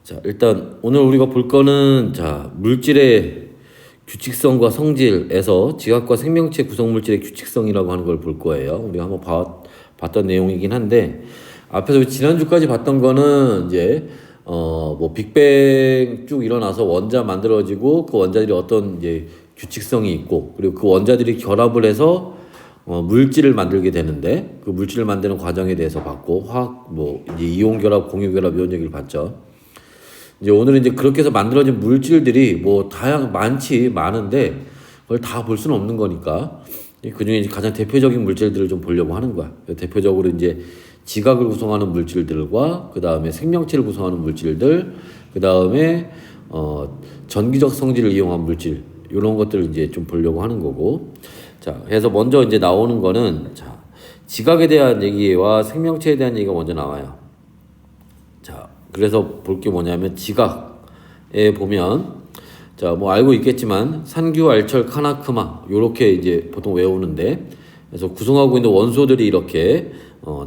자, 일단 오늘 우리가 볼 거는 물질의 규칙성과 성질에서 지각과 생명체 구성 물질의 규칙성이라고 하는 걸 볼 거예요. 우리가 한번 봤던 내용이긴 한데 앞에서 지난주까지 봤던 거는 이제 뭐 빅뱅 쭉 일어나서 원자 만들어지고 그 원자들이 어떤 이제 규칙성이 있고 그리고 그 원자들이 결합을 해서 물질을 만들게 되는데 그 물질을 만드는 과정에 대해서 봤고 화학 뭐 이제 이온 결합, 공유 결합 이런 얘기를 봤죠. 이제 오늘은 이제 그렇게 해서 만들어진 물질들이 뭐 많은데 그걸 다 볼 수는 없는 거니까 그 중에 가장 대표적인 물질들을 좀 보려고 하는 거야. 대표적으로 이제 지각을 구성하는 물질들과 그 다음에 생명체를 구성하는 물질들, 그 다음에 전기적 성질을 이용한 물질 이런 것들을 이제 좀 보려고 하는 거고. 자, 그래서 먼저 이제 나오는 거는 지각에 대한 얘기와 생명체에 대한 얘기가 먼저 나와요. 자, 그래서 볼 게 뭐냐면 지각에 보면 뭐 알고 있겠지만 산규, 알철, 카나크마 요렇게 이제 보통 외우는데 그래서 구성하고 있는 원소들이 이렇게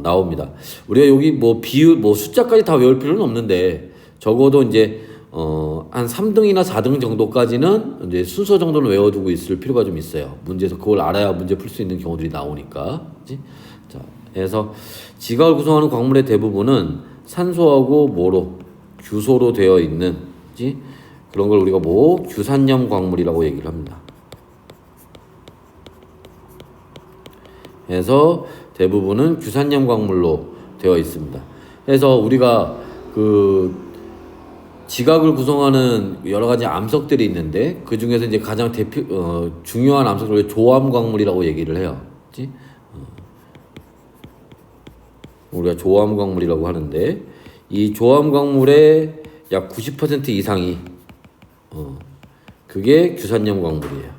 나옵니다. 우리가 여기 뭐 비율 뭐 숫자까지 다 외울 필요는 없는데 적어도 이제 한 3등이나 4등 정도까지는 이제 순서 정도는 외워두고 있을 필요가 좀 있어요. 문제에서 그걸 알아야 문제 풀 수 있는 경우들이 나오니까. 그치? 자, 그래서 지각을 구성하는 광물의 대부분은 산소하고 뭐로 규소로 되어 있는 그런 걸 우리가 뭐 규산염 광물이라고 얘기를 합니다. 그래서 대부분은 규산염 광물로 되어 있습니다. 그래서 우리가 그 지각을 구성하는 여러 가지 암석들이 있는데 그 중에서 이제 가장 중요한 암석을 조암 광물이라고 얘기를 해요. 그치? 우리가 조암 광물이라고 하는데 이 조암 광물의 약 90% 이상이 그게 규산염 광물이에요.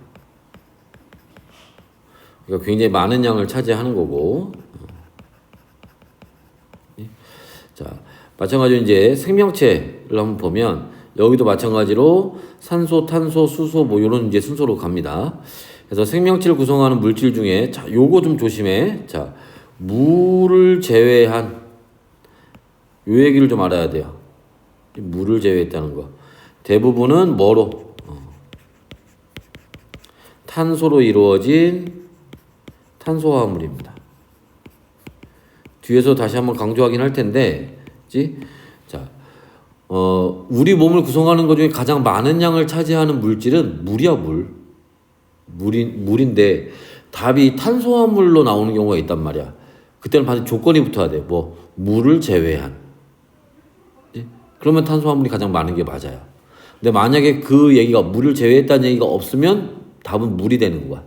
그러니까 굉장히 많은 양을 차지하는 거고. 자, 마찬가지로 이제 생명체를 한번 보면 여기도 마찬가지로 산소, 탄소, 수소 뭐 이런 이제 순서로 갑니다. 그래서 생명체를 구성하는 물질 중에 요거 좀 조심해. 물을 제외한 요 얘기를 좀 알아야 돼요. 물을 제외했다는 거. 대부분은 뭐로? 탄소로 이루어진 탄소화합물입니다. 뒤에서 다시 한번 강조하긴 할 텐데, 우리 몸을 구성하는 것 중에 가장 많은 양을 차지하는 물질은 물이야, 물인데 답이 탄소화합물로 나오는 경우가 있단 말이야. 그때는 반드시 조건이 붙어야 돼. 뭐 물을 제외한. 그러면 탄소화물이 가장 많은 게 맞아요. 근데 만약에 그 얘기가 물을 제외했다는 얘기가 없으면 답은 물이 되는 거야.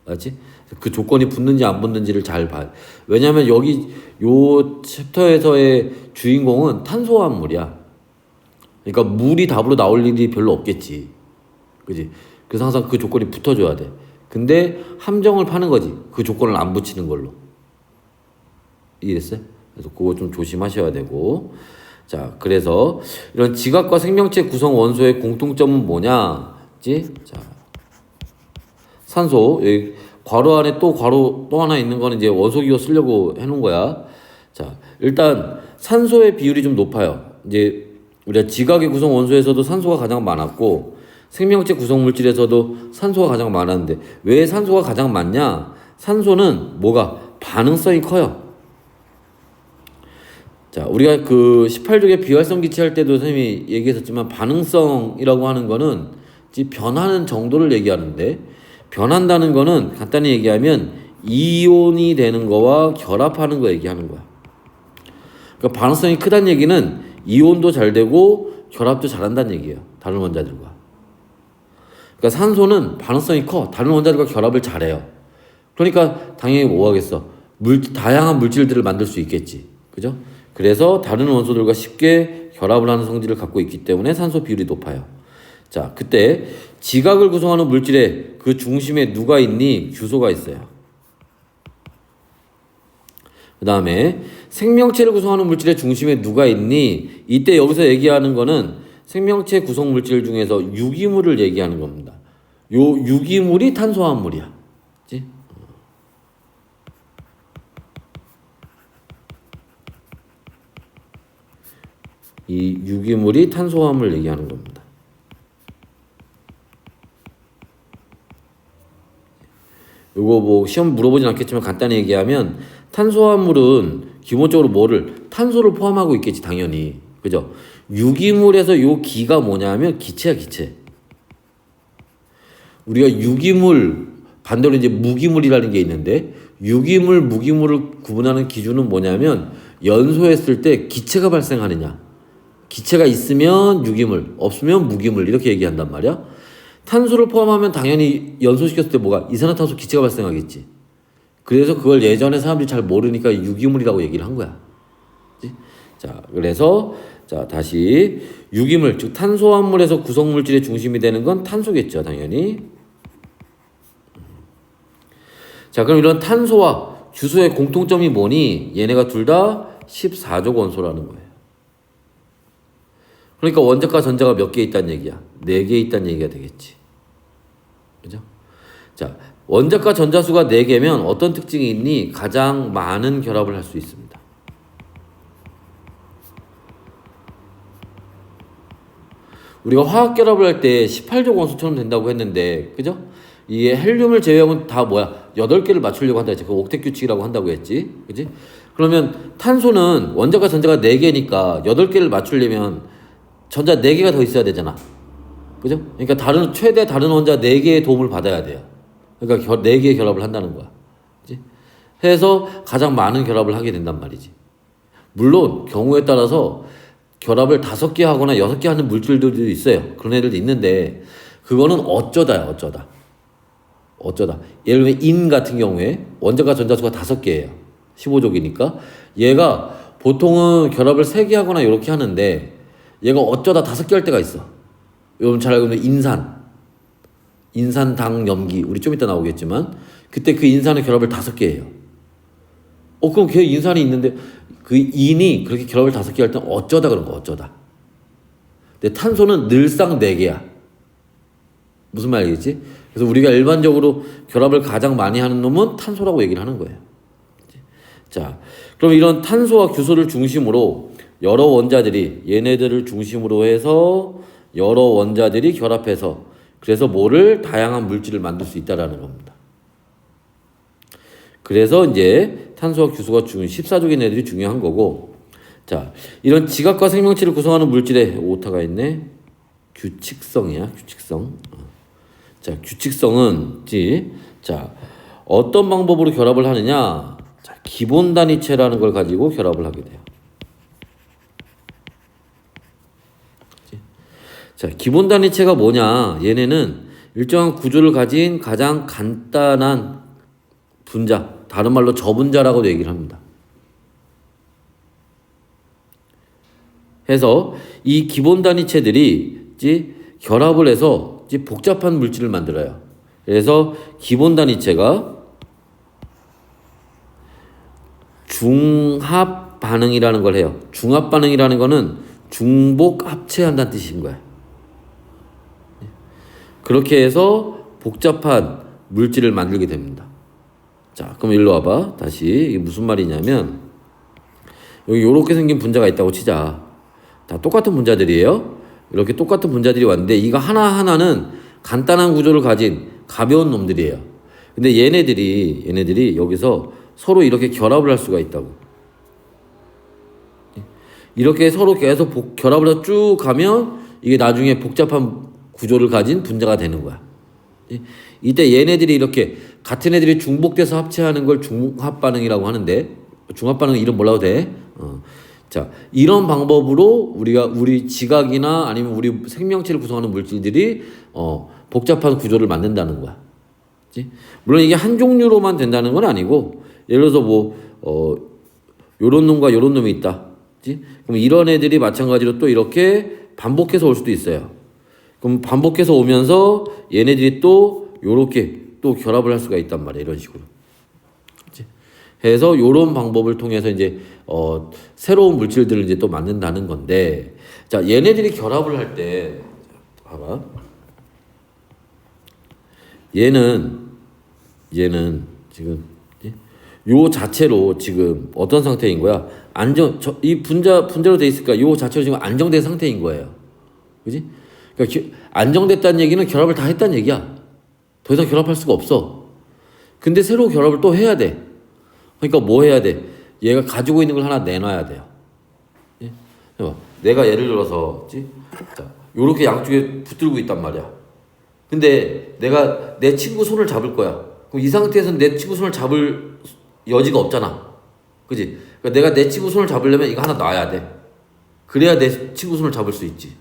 맞지? 그 조건이 붙는지 안 붙는지를 잘 봐. 왜냐면 여기 요 챕터에서의 주인공은 탄소화물이야. 그러니까 물이 답으로 나올 일이 별로 없겠지. 그지? 그래서 항상 그 조건이 붙어줘야 돼. 근데 함정을 파는 거지. 그 조건을 안 붙이는 걸로. 이해됐어요? 그래서 그거 좀 조심하셔야 되고. 자, 그래서 이런 지각과 생명체 구성 원소의 공통점은 뭐냐? 산소. 여기 괄호 안에 괄호 또 하나 있는 거는 이제 원소기호 쓰려고 해놓은 거야. 자, 일단 산소의 비율이 좀 높아요. 이제 우리가 지각의 구성 원소에서도 산소가 가장 많았고 생명체 구성 물질에서도 산소가 가장 많았는데 왜 산소가 가장 많냐? 산소는 반응성이 커요. 자, 우리가 그 18족의 비활성 기체 할 때도 선생님이 얘기했었지만 반응성이라고 하는 거는 변하는 정도를 얘기하는데 변한다는 거는 간단히 얘기하면 이온이 되는 거와 결합하는 거 얘기하는 거야. 그러니까 반응성이 크다는 얘기는 이온도 잘 되고 결합도 잘한다는 얘기예요. 다른 원자들과. 그러니까 산소는 반응성이 커. 다른 원자들과 결합을 잘해요. 그러니까 당연히 뭐 하겠어? 다양한 물질들을 만들 수 있겠지. 그죠? 그래서 다른 원소들과 쉽게 결합을 하는 성질을 갖고 있기 때문에 산소 비율이 높아요. 자, 그때 지각을 구성하는 물질의 그 중심에 누가 있니? 규소가 있어요. 그 다음에 생명체를 구성하는 물질의 중심에 누가 있니? 이때 여기서 얘기하는 거는 생명체 구성 물질 중에서 유기물을 얘기하는 겁니다. 요 유기물이 탄소화합물이야. 그치? 이 유기물이 탄소화합을 얘기하는 겁니다. 요거 뭐 시험 물어보진 않겠지만 간단히 얘기하면 탄소화물은 기본적으로 뭐를 탄소를 포함하고 있겠지 당연히. 그죠? 유기물에서 요 기가 뭐냐면 기체야 기체. 우리가 유기물 반대로 이제 무기물이라는 게 있는데 유기물 무기물을 구분하는 기준은 뭐냐면 연소했을 때 기체가 발생하느냐. 기체가 있으면 유기물, 없으면 무기물 이렇게 얘기한단 말이야. 탄소를 포함하면 당연히 연소시켰을 때 뭐가 이산화탄소 기체가 발생하겠지. 그래서 그걸 예전에 사람들이 잘 모르니까 유기물이라고 얘기를 한 거야. 그치? 자, 그래서 자 다시 유기물 즉 탄소화물에서 구성물질의 중심이 되는 건 탄소겠죠, 당연히. 자, 그럼 이런 탄소와 규소의 공통점이 뭐니? 얘네가 둘 다 14족 원소라는 거예요. 그러니까 원자과 전자가 몇 개 있다는 얘기야? 4개 있다는 얘기가 되겠지. 그죠? 자, 원자과 전자수가 4개면 어떤 특징이 있니? 가장 많은 결합을 할 수 있습니다. 우리가 화학 결합을 할 때 18족 원소처럼 된다고 했는데, 그죠? 이게 헬륨을 제외하고는 다 뭐야? 8개를 맞추려고 한다 했지. 그 옥텟 규칙이라고 한다고 했지. 그지? 그러면 탄소는 원자과 전자가 4개니까 8개를 맞추려면 전자 4개가 더 있어야 되잖아. 그죠? 그러니까 최대 다른 원자 4개의 도움을 받아야 돼요. 그러니까 4개의 결합을 한다는 거야. 그지? 해서 가장 많은 결합을 하게 된단 말이지. 물론 경우에 따라서 결합을 5개 하거나 6개 하는 물질들도 있어요. 그런 애들도 있는데 그거는 어쩌다야, 어쩌다. 예를 들면 인 같은 경우에 원자과 전자수가 5개예요. 15족이니까 얘가 보통은 결합을 3개 하거나 이렇게 하는데 얘가 어쩌다 5개 할 때가 있어. 여러분 잘 알고 있는 인산당염기 우리 좀 이따 나오겠지만 그때 그 인산의 결합을 5개 해요. 그럼 걔 인산이 있는데 그 인이 그렇게 결합을 5개 할 때는 어쩌다 그런 거 어쩌다. 근데 탄소는 늘상 4개야. 무슨 말이겠지? 그래서 우리가 일반적으로 결합을 가장 많이 하는 놈은 탄소라고 얘기를 하는 거예요. 자, 그럼 이런 탄소와 규소를 중심으로 여러 원자들이 얘네들을 중심으로 해서 여러 원자들이 결합해서 그래서 뭐를 다양한 물질을 만들 수 있다라는 겁니다. 그래서 이제 탄소와 규소가 14족인 애들이 중요한 거고, 자, 이런 지각과 생명체를 구성하는 물질에 오타가 있네. 규칙성이야, 규칙성. 자, 규칙성은 자, 어떤 방법으로 결합을 하느냐? 자, 기본 단위체라는 걸 가지고 결합을 하게 돼요. 자, 기본 단위체가 뭐냐? 얘네는 일정한 구조를 가진 가장 간단한 분자, 다른 말로 저분자라고도 얘기를 합니다. 해서 이 기본 단위체들이 결합을 해서 복잡한 물질을 만들어요. 그래서 기본 단위체가 중합 반응이라는 걸 해요. 중합 반응이라는 거는 중복 합체한다는 뜻인 거야. 그렇게 해서 복잡한 물질을 만들게 됩니다. 자, 그럼 일로 와봐. 다시 이게 무슨 말이냐면 여기 이렇게 생긴 분자가 있다고 치자. 다 똑같은 분자들이에요. 이렇게 똑같은 분자들이 왔는데 이거 하나하나는 간단한 구조를 가진 가벼운 놈들이에요. 근데 얘네들이 여기서 서로 이렇게 결합을 할 수가 있다고. 이렇게 서로 계속 결합을 해서 쭉 가면 이게 나중에 복잡한 구조를 가진 분자가 되는 거야. 이때 얘네들이 이렇게 같은 애들이 중복돼서 합체하는 걸 중합 반응이라고 하는데 중합 반응 이름 뭐라고 돼? 자, 이런 방법으로 우리 지각이나 아니면 우리 생명체를 구성하는 물질들이 복잡한 구조를 만든다는 거야. 그치? 물론 이게 한 종류로만 된다는 건 아니고 예를 들어서 요런 놈과 요런 놈이 있다. 그치? 그럼 이런 애들이 마찬가지로 또 이렇게 반복해서 올 수도 있어요. 그럼 반복해서 오면서 얘네들이 또 요렇게 또 결합을 할 수가 있단 말이야. 이런 식으로. 그치? 해서 요런 방법을 통해서 이제 새로운 물질들을 이제 또 만든다는 건데, 자, 얘네들이 결합을 할 때 봐봐. 얘는 지금 요 자체로 지금 어떤 상태인 거야? 이 분자로 돼 있으니까 요 자체로 지금 안정된 상태인 거예요. 그지? 그러니까 안정됐다는 얘기는 결합을 다 했다는 얘기야. 더 이상 결합할 수가 없어. 근데 새로 결합을 또 해야 돼. 그러니까 뭐 해야 돼? 얘가 가지고 있는 걸 하나 내놔야 돼요. 예? 내가 예를 들어서, 자, 요렇게 양쪽에 붙들고 있단 말이야. 근데 내가 내 친구 손을 잡을 거야. 그럼 이 상태에서는 내 친구 손을 잡을 여지가 없잖아. 그지? 그러니까 내가 내 친구 손을 잡으려면 이거 하나 놔야 돼. 그래야 내 친구 손을 잡을 수 있지.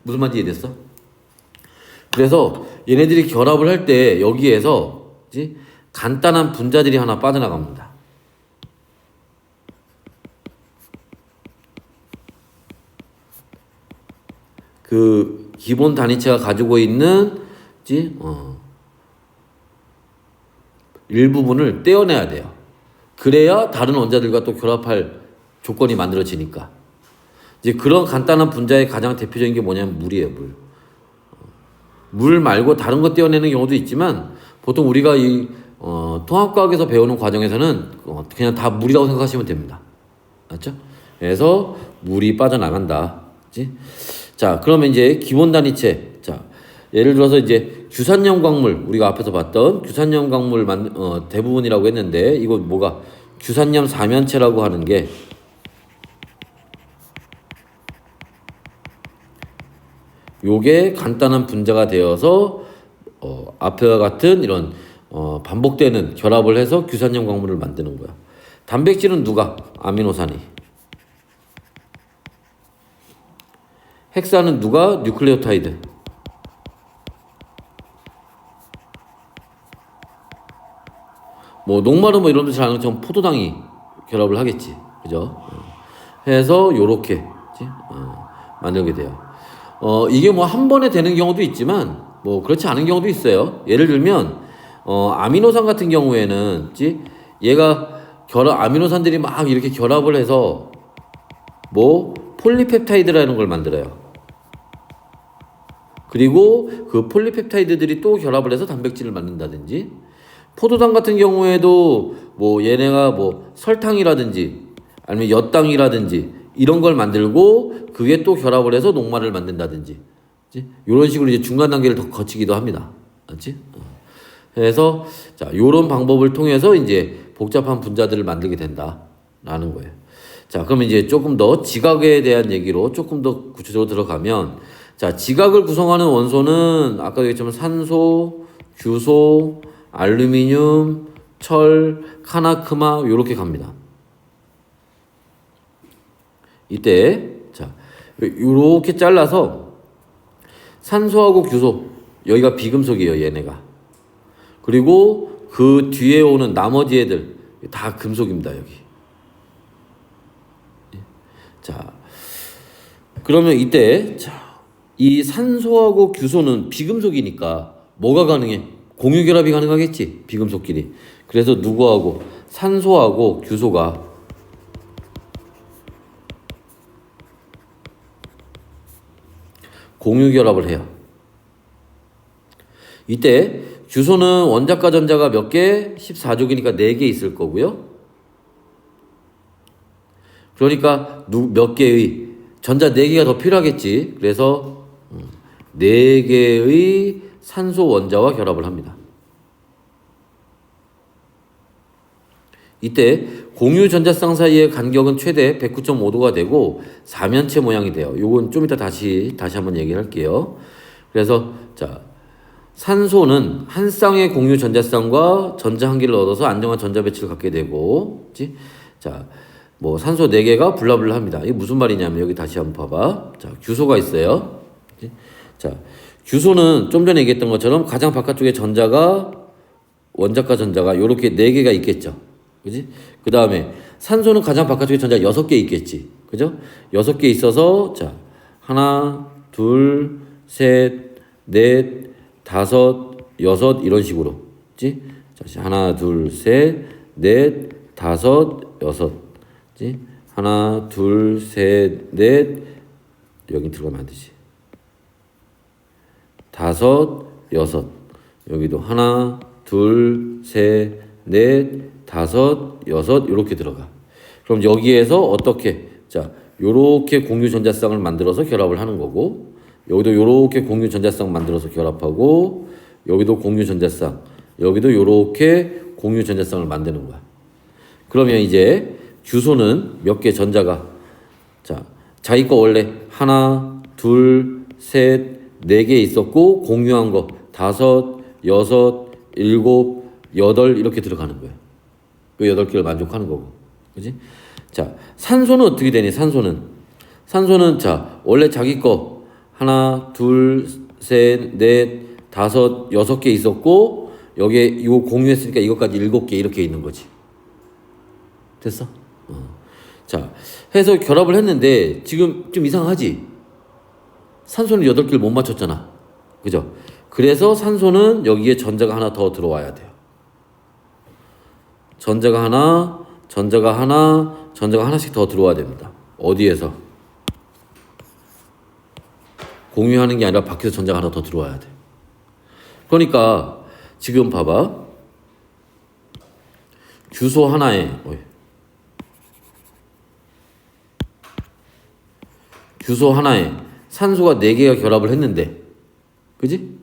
무슨 말인지 이해됐어? 그래서 얘네들이 결합을 할 때 여기에서 그치? 간단한 분자들이 하나 빠져나갑니다. 그 기본 단위체가 가지고 있는 일부분을 떼어내야 돼요. 그래야 다른 원자들과 또 결합할 조건이 만들어지니까. 이제 그런 간단한 분자의 가장 대표적인 게 뭐냐면 물이에요, 물. 물 말고 다른 거 떼어내는 경우도 있지만 보통 우리가 통합과학에서 배우는 과정에서는 그냥 다 물이라고 생각하시면 됩니다. 맞죠? 그래서 물이 빠져나간다. 그치? 자, 그러면 이제 기본 단위체. 자, 예를 들어서 이제 규산염 광물, 우리가 앞에서 봤던 규산염 광물 대부분이라고 했는데, 이거 뭐가 규산염 사면체라고 하는 게 요게 간단한 분자가 되어서 앞에와 같은 이런 반복되는 결합을 해서 규산염 광물을 만드는 거야. 단백질은 누가? 아미노산이. 핵산은 누가? 뉴클레오타이드. 뭐 녹말은 뭐 이런 데 잘 아는 것처럼 포도당이 결합을 하겠지. 그죠? 해서 요렇게 만들게 돼요. 이게 뭐 한 번에 되는 경우도 있지만 뭐 그렇지 않은 경우도 있어요. 예를 들면 아미노산 같은 경우에는 얘가 아미노산들이 막 이렇게 결합을 해서 뭐 폴리펩타이드라는 걸 만들어요. 그리고 그 폴리펩타이드들이 또 결합을 해서 단백질을 만든다든지, 포도당 같은 경우에도 뭐 얘네가 뭐 설탕이라든지 아니면 엿당이라든지 이런 걸 만들고 그게 또 결합을 해서 녹말을 만든다든지, 이런 식으로 이제 중간 단계를 더 거치기도 합니다. 맞지? 그래서 자, 요런 방법을 통해서 이제 복잡한 분자들을 만들게 된다라는 거예요. 자, 그러면 이제 조금 더 지각에 대한 얘기로 조금 더 구체적으로 들어가면, 자, 지각을 구성하는 원소는 아까 얘기했지만 산소, 규소, 알루미늄, 철, 카나크마 요렇게 갑니다. 이때 자, 요렇게 잘라서 산소하고 규소, 여기가 비금속이에요, 얘네가. 그리고 그 뒤에 오는 나머지 애들 다 금속입니다, 여기. 자, 그러면 이때 자, 이 산소하고 규소는 비금속이니까 뭐가 가능해? 공유 결합이 가능하겠지, 비금속끼리. 그래서 누구하고? 산소하고 규소가 공유 결합을 해요. 이때 규소는 원자과 전자가 몇 개? 14족이니까 4개 있을 거고요. 그러니까 몇 개의 전자 4개가 더 필요하겠지. 그래서 4개의 산소 원자와 결합을 합니다. 이때 공유 전자쌍 사이의 간격은 최대 109.5도가 되고 사면체 모양이 돼요. 요건 좀 이따 다시 한번 얘기를 할게요. 그래서 자, 산소는 한 쌍의 공유 전자쌍과 전자 한 개를 얻어서 안정한 전자 배치를 갖게 되고, 그치? 자, 뭐 산소 4개가 블라블라 합니다. 이게 무슨 말이냐면 여기 다시 한번 봐봐. 자, 규소가 있어요. 그치? 자, 규소는 좀 전에 얘기했던 것처럼 가장 바깥쪽에 전자가 원자과 전자가 요렇게 4개가 있겠죠. 그지? 그 다음에 산소는 가장 바깥쪽에 전자가 6개 있겠지. 그죠? 6개 있어서 자, 하나, 둘, 셋, 넷, 다섯, 여섯 이런 식으로. 그지? 자, 하나, 둘, 셋, 넷, 다섯, 여섯. 그지? 하나, 둘, 셋, 넷. 여기 들어가면 안 되지. 다섯, 여섯. 여기도 하나, 둘, 셋, 넷, 다섯, 여섯 이렇게 들어가. 그럼 여기에서 어떻게 자 요렇게 공유 전자쌍을 만들어서 결합을 하는 거고 여기도 요렇게 공유 전자쌍 만들어서 결합하고 여기도 공유 전자쌍 여기도 요렇게 공유 전자쌍을 만드는 거야. 그러면 이제 규소는 몇 개 전자가 자 자기 거 원래 하나, 둘, 셋, 네 개 있었고 공유한 거 다섯, 여섯, 일곱, 여덟 이렇게 들어가는 거야. 그 여덟 개를 만족하는 거고, 그지? 자 산소는 어떻게 되니? 산소는 자 원래 자기 거 하나, 둘, 셋, 넷, 다섯, 여섯 개 있었고 여기에 이거 공유했으니까 이것까지 일곱 개 이렇게 있는 거지. 됐어? 자 해서 결합을 했는데 지금 좀 이상하지? 산소는 8개를 못 맞췄잖아. 그죠? 그래서 산소는 여기에 전자가 하나 더 들어와야 돼요. 전자가 하나씩 더 들어와야 됩니다. 어디에서? 공유하는 게 아니라 밖에서 전자가 하나 더 들어와야 돼. 그러니까 지금 봐봐. 규소 하나에 산소가 4개가 결합을 했는데 그지?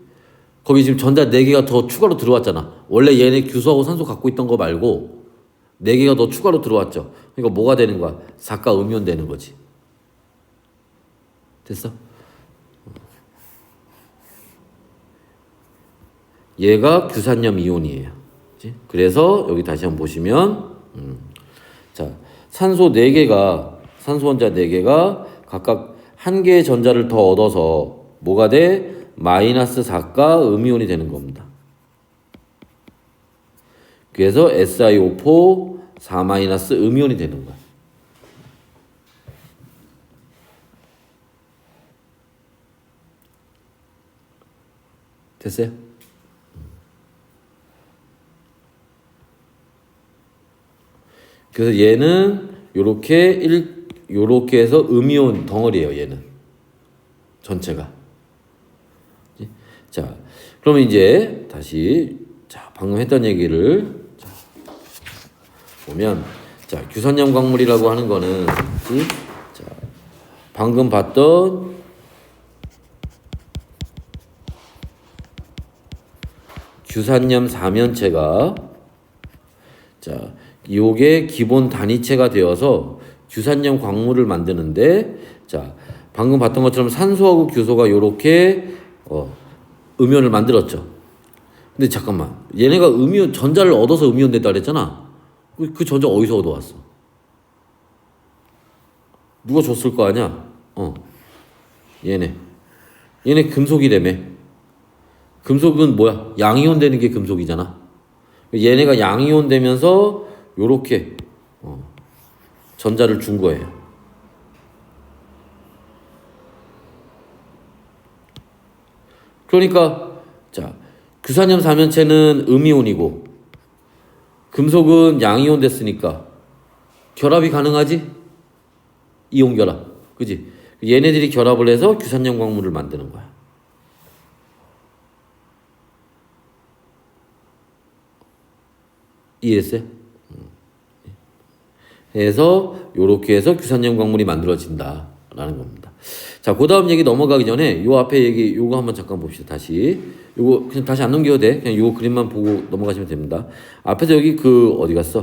거기 지금 전자 4개가 더 추가로 들어왔잖아. 원래 얘네 규소하고 산소 갖고 있던 거 말고 4개가 더 추가로 들어왔죠. 그러니까 뭐가 되는 거야? 사가 음이온 되는 거지. 됐어? 얘가 규산염 이온이에요. 그치? 그래서 여기 다시 한번 보시면 자 산소 원자 4개가 각각 한 개의 전자를 더 얻어서 뭐가 돼? 마이너스 4가 음이온이 되는 겁니다. 그래서 SiO4 4 마이너스 음이온이 되는 거야. 됐어요? 그래서 얘는 요렇게 해서 음이온 덩어리예요. 얘는 전체가. 자, 그러면 이제 다시 자 방금 했던 얘기를 자, 보면 자 규산염 광물이라고 하는 거는 자 방금 봤던 규산염 사면체가 자 요게 기본 단위체가 되어서 규산염 광물을 만드는데 자 방금 봤던 것처럼 산소하고 규소가 요렇게 음이온을 만들었죠. 근데 잠깐만 얘네가 음이온 전자를 얻어서 음이온 됐다 그랬잖아. 그 전자 어디서 얻어왔어? 누가 줬을 거 아니야? 얘네 금속이라며. 금속은 뭐야? 양이온 되는 게 금속이잖아. 얘네가 양이온 되면서 요렇게 전자를 준 거예요. 그러니까 자 규산염 사면체는 음이온이고 금속은 양이온 됐으니까 결합이 가능하지? 이온 결합, 그지? 얘네들이 결합을 해서 규산염 광물을 만드는 거야. 이해했어요? 해서 요렇게 해서 규산염 광물이 만들어진다라는 겁니다. 자, 그 다음 얘기 넘어가기 전에 요 앞에 얘기 요거 한번 잠깐 봅시다. 다시 요거 그냥 다시 안 넘겨도 돼. 그냥 요 그림만 보고 넘어가시면 됩니다. 앞에서 여기 어디 갔어?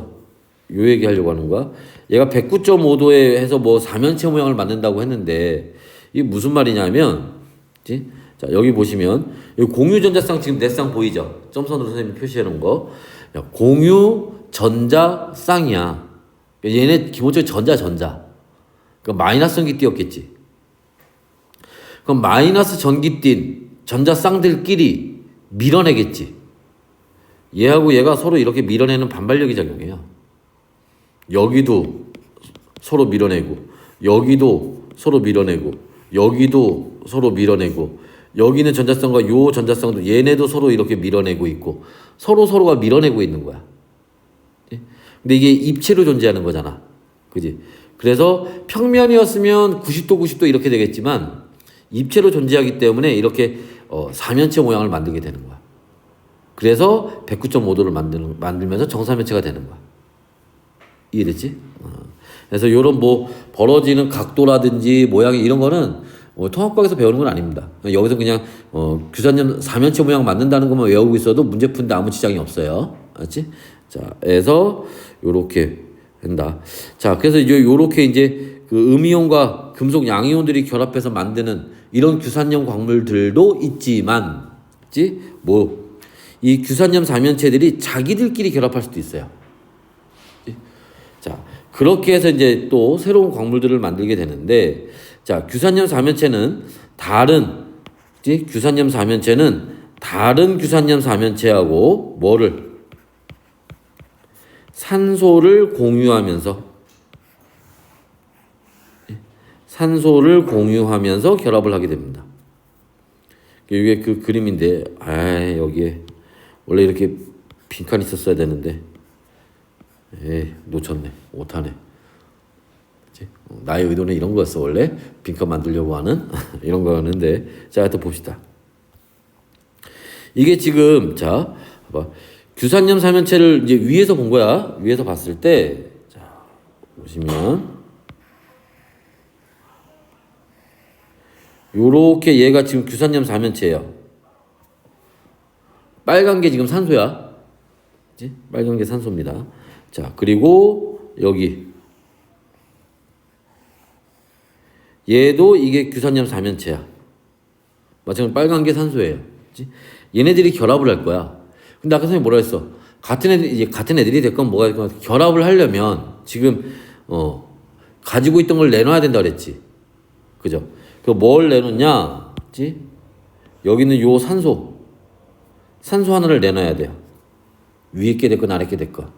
요 얘기 하려고 하는 거야. 얘가 109.5도에 해서 뭐 사면체 모양을 만든다고 했는데 이게 무슨 말이냐면 그치? 자, 여기 보시면 여기 공유 전자쌍 지금 4쌍 보이죠? 점선으로 선생님이 표시해 놓은 거. 야, 공유 전자쌍이야. 얘네 기본적으로 전자. 그러니까 마이너스 전기 띄었겠지. 그럼 마이너스 전기 띈 전자쌍들끼리 밀어내겠지. 얘하고 얘가 서로 이렇게 밀어내는 반발력이 작용해요. 여기도 서로 밀어내고, 여기도 서로 밀어내고, 여기도 서로 밀어내고, 여기는 전자쌍과 요 전자쌍도 얘네도 서로 이렇게 밀어내고 있고, 서로가 밀어내고 있는 거야. 근데 이게 입체로 존재하는 거잖아. 그지? 그래서 평면이었으면 90도 이렇게 되겠지만, 입체로 존재하기 때문에 이렇게 사면체 모양을 만들게 되는 거야. 그래서 109.5도를 만들면서 정사면체가 되는 거야. 이해됐지? 그래서 요런 뭐 벌어지는 각도라든지 모양이 이런 거는 통합과학에서 배우는 건 아닙니다. 여기서 그냥 규산염 사면체 모양 만든다는 것만 외우고 있어도 문제 푸는데 아무 지장이 없어요. 알았지? 자, 그래서 요렇게 한다. 자, 그래서 이제 요렇게 이제 그 음이온과 금속 양이온들이 결합해서 만드는 이런 규산염 광물들도 있지만, 그치? 뭐, 이 규산염 사면체들이 자기들끼리 결합할 수도 있어요. 그치? 자, 그렇게 해서 이제 또 새로운 광물들을 만들게 되는데, 자, 규산염 사면체는 그치? 규산염 사면체는 다른 규산염 사면체하고 뭐를? 산소를 공유하면서 결합을 하게 됩니다. 이게 그 그림인데, 여기에 원래 이렇게 빈칸 있었어야 되는데, 놓쳤네. 못하네. 그치? 나의 의도는 이런 거였어. 원래 빈칸 만들려고 하는 이런 거였는데, 자, 하여튼 봅시다. 이게 지금 자, 봐봐. 규산염 사면체를 이제 위에서 본 거야. 위에서 봤을 때, 자, 보시면 요렇게 얘가 지금 규산염 사면체예요. 빨간 게 지금 산소야. 그치? 빨간 게 산소입니다. 자, 그리고 여기 얘도 이게 규산염 사면체야. 마찬가지로 빨간 게 산소예요. 그치? 얘네들이 결합을 할 거야. 근데 아까 선생님이 뭐라 했어? 같은 애들이 됐건 뭐가 됐건 결합을 하려면 지금 가지고 있던 걸 내놔야 된다 그랬지. 그죠? 그 뭘 내놓냐? 그치? 여기는 요 산소 하나를 내놔야 돼요. 위에 게 됐건 아래 게 됐건.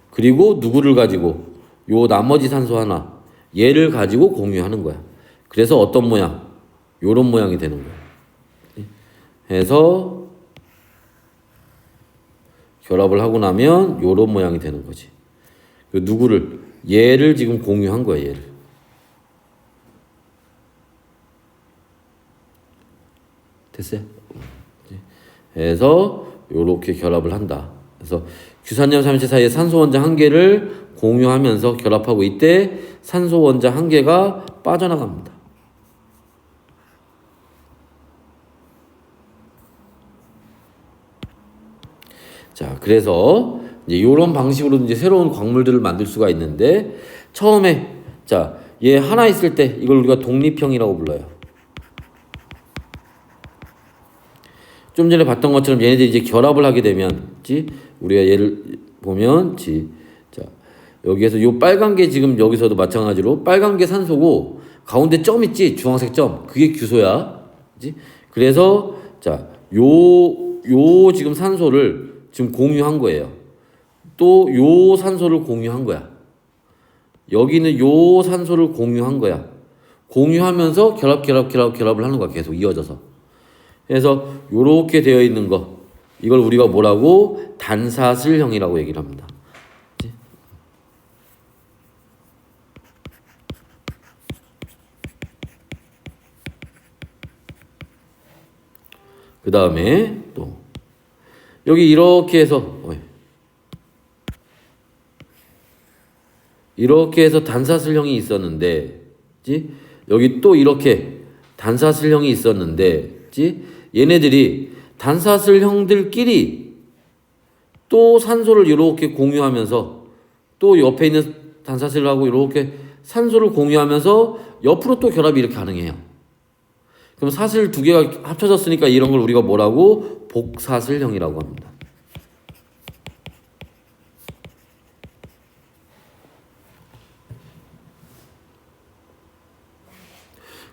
그리고 누구를 가지고 요 나머지 산소 하나 얘를 가지고 공유하는 거야. 그래서 어떤 모양? 요런 모양이 되는 거야. 해서 결합을 하고 나면 요런 모양이 되는 거지. 그 누구를? 얘를 지금 공유한 거야, 얘를. 됐어요? 해서 요렇게 결합을 한다. 그래서 규산염 사면체 사이에 산소 원자 한 개를 공유하면서 결합하고 이때 산소 원자 한 개가 빠져나갑니다. 자, 그래서 이제 이런 방식으로 이제 새로운 광물들을 만들 수가 있는데 처음에 자, 얘 하나 있을 때 이걸 우리가 독립형이라고 불러요. 좀 전에 봤던 것처럼 얘네들이 이제 결합을 하게 되면, 우리가 얘를 보면, 자, 여기에서 요 빨간 게 지금 여기서도 마찬가지로 빨간 게 산소고 가운데 점 있지, 주황색 점, 그게 규소야, 그치? 그래서 자, 요 지금 산소를 지금 공유한 거예요. 또 요 산소를 공유한 거야. 여기는 요 산소를 공유한 거야. 공유하면서 결합을 하는 거야. 계속 이어져서. 그래서 요렇게 되어 있는 거 이걸 우리가 뭐라고? 단사슬형이라고 얘기를 합니다. 그 다음에 또 여기 이렇게 해서 단사슬형이 있었는데, 여기 또 이렇게 단사슬형이 있었는데, 얘네들이 단사슬형들끼리 또 산소를 이렇게 공유하면서 또 옆에 있는 단사슬하고 이렇게 산소를 공유하면서 옆으로 또 결합이 이렇게 가능해요. 그럼 사슬 두 개가 합쳐졌으니까 이런 걸 우리가 뭐라고? 복사슬형이라고 합니다.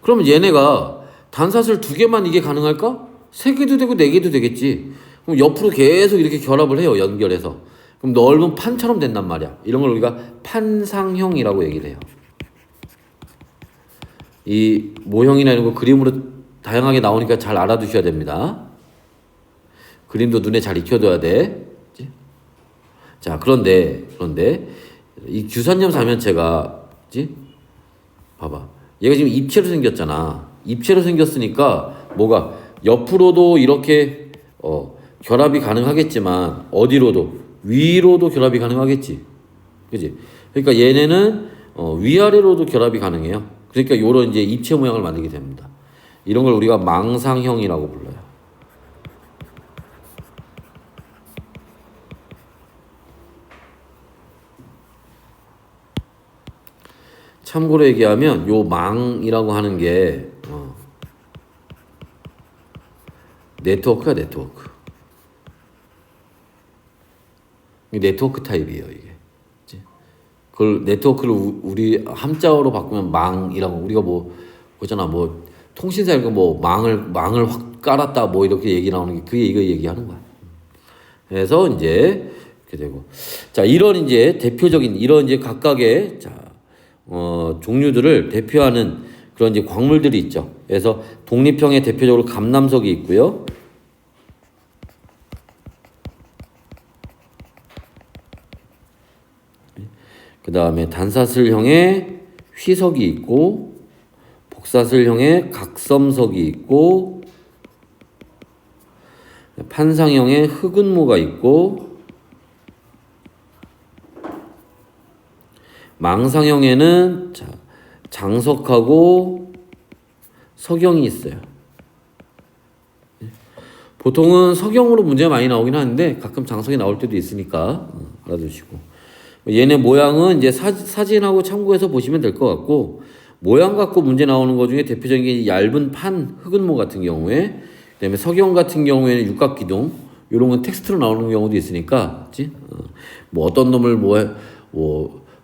그러면 얘네가 단사슬 두 개만 이게 가능할까? 세 개도 되고 네 개도 되겠지. 그럼 옆으로 계속 이렇게 결합을 해요. 연결해서. 그럼 넓은 판처럼 된단 말이야. 이런 걸 우리가 판상형이라고 얘기를 해요. 이 모형이나 이런 거 그림으로 다양하게 나오니까 잘 알아두셔야 됩니다. 그림도 눈에 잘 익혀둬야 돼. 자, 그런데 이 규산염 사면체가, 봐봐. 얘가 지금 입체로 생겼잖아. 입체로 생겼으니까 뭐가 옆으로도 이렇게 결합이 가능하겠지만 어디로도 위로도 결합이 가능하겠지. 그지? 그러니까 얘네는 위아래로도 결합이 가능해요. 그러니까 요런 이제 입체 모양을 만들게 됩니다. 이런 걸 우리가 망상형이라고 불러요. 참고로 얘기하면 요 망이라고 하는 게 네트워크야, 네트워크. 네트워크 타입이에요, 이게. 그치? 그걸 네트워크를 우리 함자어로 바꾸면 망이라고. 우리가 뭐 그잖아, 뭐 통신사 이거 뭐 망을 확 깔았다 뭐 이렇게 얘기 나오는 게 그게 이거 얘기하는 거야. 그래서 이제 이렇게 되고, 자 이런 이제 대표적인 이런 이제 각각의 종류들을 대표하는 그런 이제 광물들이 있죠. 그래서 독립형의 대표적으로 감남석이 있고요. 그 다음에 단사슬형의 휘석이 있고, 복사슬형의 각섬석이 있고, 판상형의 흑운모가 있고, 망상형에는 장석하고 석영이 있어요. 보통은 석영으로 문제가 많이 나오긴 하는데 가끔 장석이 나올 때도 있으니까 알아두시고, 얘네 모양은 이제 사진하고 참고해서 보시면 될 것 같고, 모양 갖고 문제 나오는 것 중에 대표적인 게 얇은 판 흑은모 같은 경우에, 그다음에 석영 같은 경우에는 육각기둥, 이런 건 텍스트로 나오는 경우도 있으니까, 그치? 뭐 어떤 놈을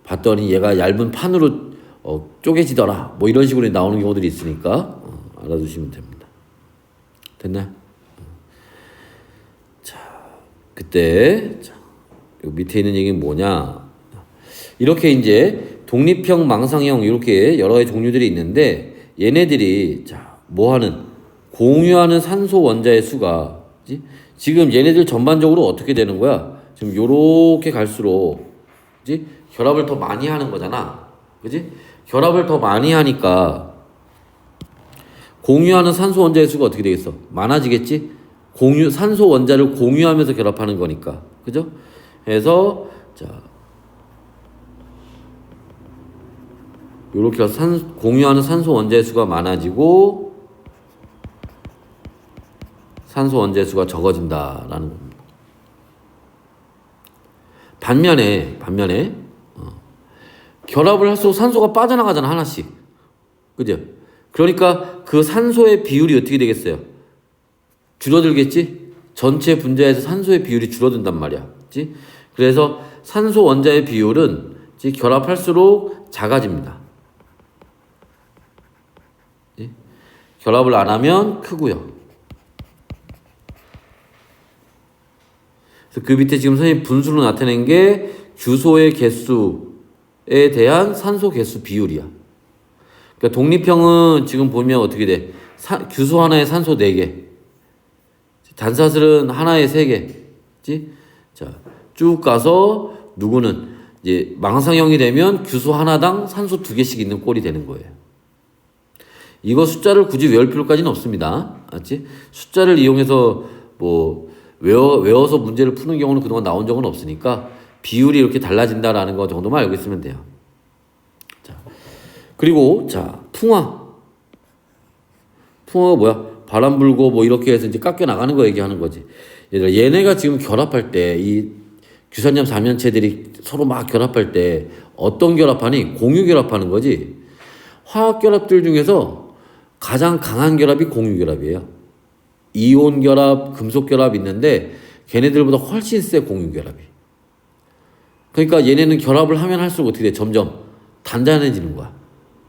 봤더니 얘가 얇은 판으로 쪼개지더라, 뭐 이런 식으로 나오는 경우들이 있으니까 알아두시면 됩니다. 됐나요? 자, 그때 요 밑에 있는 얘기는 뭐냐? 이렇게 이제 독립형, 망상형 이렇게 여러 가지 종류들이 있는데, 얘네들이 뭐하는 공유하는 산소 원자의 수가, 그치? 지금 얘네들 전반적으로 어떻게 되는 거야? 지금 요렇게 갈수록, 그치? 결합을 더 많이 하는 거잖아, 그치? 결합을 더 많이 하니까 공유하는 산소 원자의 수가 어떻게 되겠어? 많아지겠지? 산소 원자를 공유하면서 결합하는 거니까, 그죠? 그래서 이렇게 공유하는 산소 원자의 수가 많아지고 산소 원자의 수가 적어진다라는 겁니다. 반면에 결합을 할수록 산소가 빠져나가잖아, 하나씩. 그죠? 그러니까 그 산소의 비율이 어떻게 되겠어요? 줄어들겠지? 전체 분자에서 산소의 비율이 줄어든단 말이야. 그치? 그래서 산소 원자의 비율은 결합할수록 작아집니다. 그치? 결합을 안 하면 크고요. 그래서 그 밑에 지금 선생님 분수로 나타낸 게 규소의 개수에 대한 산소 개수 비율이야. 그러니까 독립형은 지금 보면 어떻게 돼? 규소 하나에 산소 4개. 단사슬은 하나에 3개. 그치? 자, 쭉 가서 누구는 이제 망상형이 되면 규소 하나당 산소 2개씩 있는 꼴이 되는 거예요. 이거 숫자를 굳이 외울 필요까지는 없습니다. 알지? 숫자를 이용해서 뭐 외워서 문제를 푸는 경우는 그동안 나온 적은 없으니까 비율이 이렇게 달라진다라는 거 정도만 알고 있으면 돼요. 자, 그리고 풍화가 뭐야? 바람 불고 뭐 이렇게 해서 이제 깎여 나가는 거 얘기하는 거지. 얘네가 지금 결합할 때 이 규산염 사면체들이 서로 막 결합할 때 어떤 결합하니? 공유 결합하는 거지. 화학 결합들 중에서 가장 강한 결합이 공유 결합이에요. 이온 결합, 금속 결합 있는데 걔네들보다 훨씬 세, 공유 결합이. 그러니까 얘네는 결합을 하면 할수록 어떻게 돼? 점점 단단해지는 거야.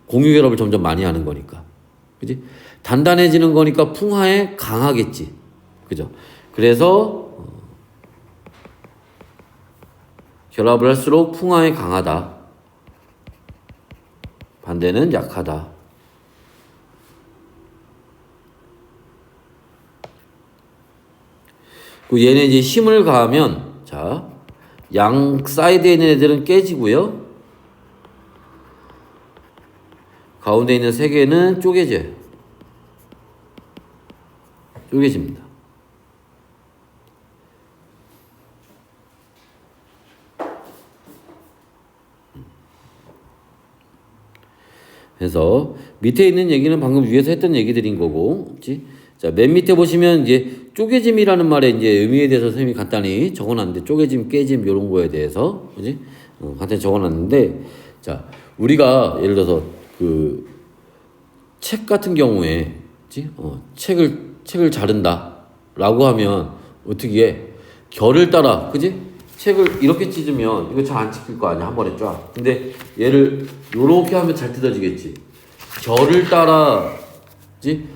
공유 결합을 점점 많이 하는 거니까. 그지? 단단해지는 거니까 풍화에 강하겠지. 그죠? 그래서 결합을 할수록 풍화에 강하다. 반대는 약하다. 얘네 이제 힘을 가하면, 양 사이드에 있는 애들은 깨지고요. 가운데 있는 3개는 쪼개져요. 쪼개집니다. 그래서 밑에 있는 얘기는 방금 위에서 했던 얘기들인 거고, 그렇지? 자, 맨 밑에 보시면 이제 쪼개짐이라는 말의 이제 의미에 대해서 선생님이 간단히 적어놨는데, 쪼개짐, 깨짐 이런 거에 대해서, 그렇지? 간단히 적어놨는데, 자, 우리가 예를 들어서 그 책 같은 경우에, 그렇지? 책을 자른다라고 하면 어떻게 해? 결을 따라, 그지? 책을 이렇게 찢으면 이거 잘 안 찢길 거 아니야, 한 번에 쫙. 근데 얘를 요렇게 하면 잘 뜯어지겠지. 결을 따라, 그지?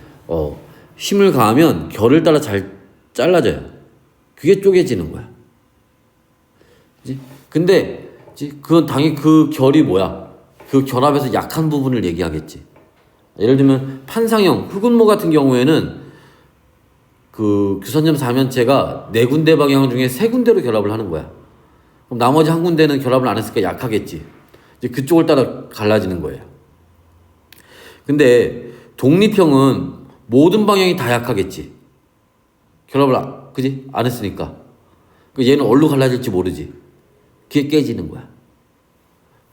힘을 가하면 결을 따라 잘 잘라져요. 그게 쪼개지는 거야. 그지? 근데, 그지? 그건 당연히 그 결이 뭐야? 그 결합에서 약한 부분을 얘기하겠지. 예를 들면 판상형, 흑운모 같은 경우에는 그 규선점 사면체가 4군데 방향 중에 3군데로 결합을 하는 거야. 그럼 나머지 한 군데는 결합을 안 했으니까 약하겠지. 이제 그쪽을 따라 갈라지는 거예요. 근데 독립형은 모든 방향이 다 약하겠지. 결합을 그지? 안 했으니까. 얘는 어디로 갈라질지 모르지. 그게 깨지는 거야.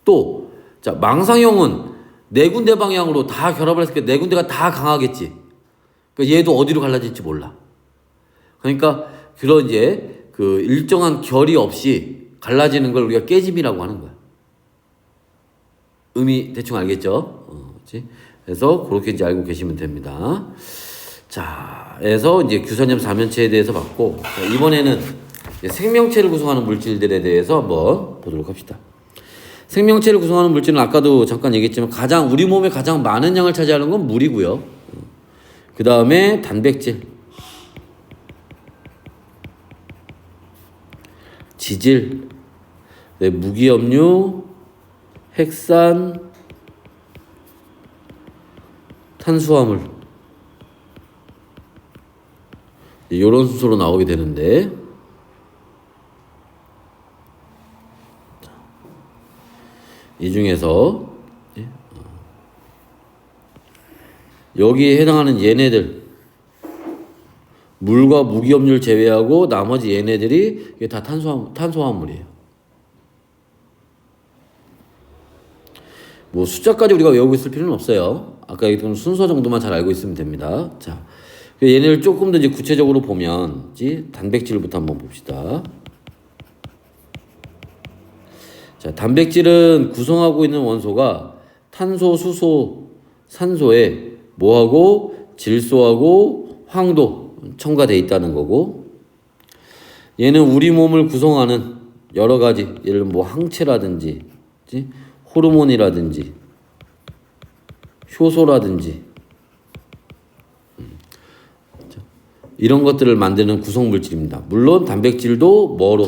또, 자, 망상형은 4군데 방향으로 다 결합을 했으니까 4군데가 다 강하겠지. 그러니까 얘도 어디로 갈라질지 몰라. 그러니까 그런 이제 그 일정한 결이 없이 갈라지는 걸 우리가 깨짐이라고 하는 거야. 의미 대충 알겠죠? 그렇지? 그래서 그렇게 이제 알고 계시면 됩니다. 자, 그래서 이제 규선점 사면체에 대해서 봤고, 자, 이번에는 생명체를 구성하는 물질들에 대해서 한번 보도록 합시다. 생명체를 구성하는 물질은 아까도 잠깐 얘기했지만 우리 몸에 가장 많은 양을 차지하는 건 물이고요. 그 다음에 단백질, 지질, 무기염류, 핵산, 탄수화물, 이런 순서로 나오게 되는데, 이 중에서 여기에 해당하는 얘네들, 물과 무기염료를 제외하고 나머지 얘네들이 이게 다 탄수화물이에요. 뭐 숫자까지 우리가 외우고 있을 필요는 없어요. 아까 얘기했던 순서 정도만 잘 알고 있으면 됩니다. 자, 얘네를 조금 더 이제 구체적으로 보면, 단백질부터 한번 봅시다. 자, 단백질은 구성하고 있는 원소가 탄소, 수소, 산소에 뭐하고 질소하고 황도 첨가되어 있다는 거고, 얘는 우리 몸을 구성하는 여러 가지, 예를 들면 뭐 항체라든지, 그치? 호르몬이라든지, 효소라든지, 이런 것들을 만드는 구성 물질입니다. 물론 단백질도 뭐로?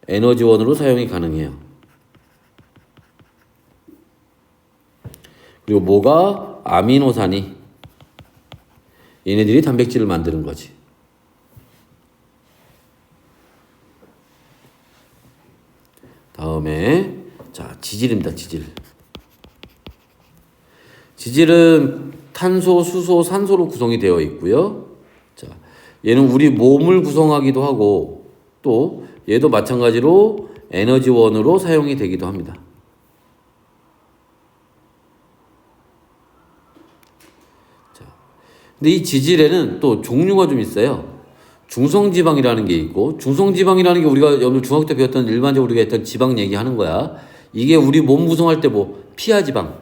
에너지원으로 사용이 가능해요. 그리고 뭐가? 아미노산이 얘네들이 단백질을 만드는 거지. 다음에 자, 지질입니다. 지질은 탄소, 수소, 산소로 구성이 되어 있고요. 자, 얘는 우리 몸을 구성하기도 하고 또 얘도 마찬가지로 에너지원으로 사용이 되기도 합니다. 근데 이 지질에는 또 종류가 좀 있어요. 중성지방이라는 게 있고, 중성지방이라는 게 우리가 오늘 중학교 때 배웠던 일반적으로 우리가 했던 지방 얘기하는 거야. 이게 우리 몸 구성할 때 뭐 피하지방,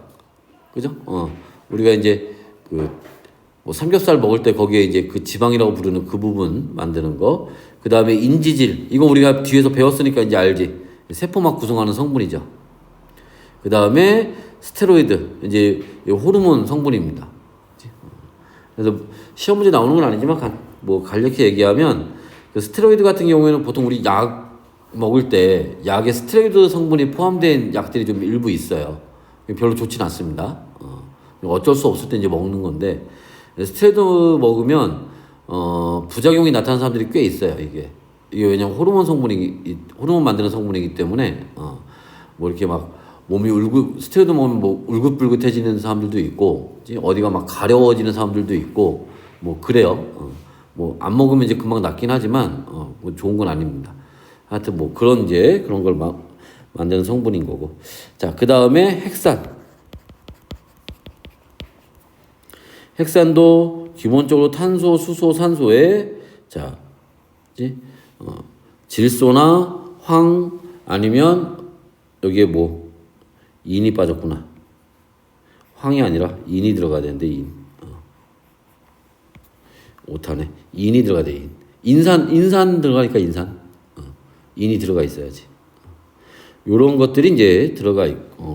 그죠? 우리가 이제 뭐 삼겹살 먹을 때 거기에 이제 그 지방이라고 부르는 그 부분 만드는 거. 그 다음에 인지질, 이거 우리가 뒤에서 배웠으니까 이제 알지. 세포막 구성하는 성분이죠. 그 다음에 스테로이드, 이제 호르몬 성분입니다. 그래서 시험 문제 나오는 건 아니지만 뭐 간략히 얘기하면 그 스테로이드 같은 경우에는 보통 우리 약 먹을 때 약에 스테로이드 성분이 포함된 약들이 좀 일부 있어요. 별로 좋진 않습니다. 어쩔 수 없을 때 이제 먹는 건데, 스테로이드 먹으면 부작용이 나타나는 사람들이 꽤 있어요. 이게 왜냐면 호르몬 만드는 성분이기 때문에 뭐 이렇게 막 몸이 스테로이드 먹으면 뭐 울긋불긋해지는 사람들도 있고, 어디가 막 가려워지는 사람들도 있고, 뭐 그래요. 뭐 안 먹으면 이제 금방 낫긴 하지만 뭐 좋은 건 아닙니다. 하여튼 뭐 그런 이제 그런 걸 만드는 성분인 거고. 자, 그 다음에 핵산. 핵산도 기본적으로 탄소, 수소, 산소에 자, 질소나 황 아니면 여기에 뭐 인이 빠졌구나. 황이 아니라 인이 들어가야 되는데 인. 오타네. 인이 들어가야 돼. 인산 들어가니까 인산. 인이 들어가 있어야지. 요런 것들이 이제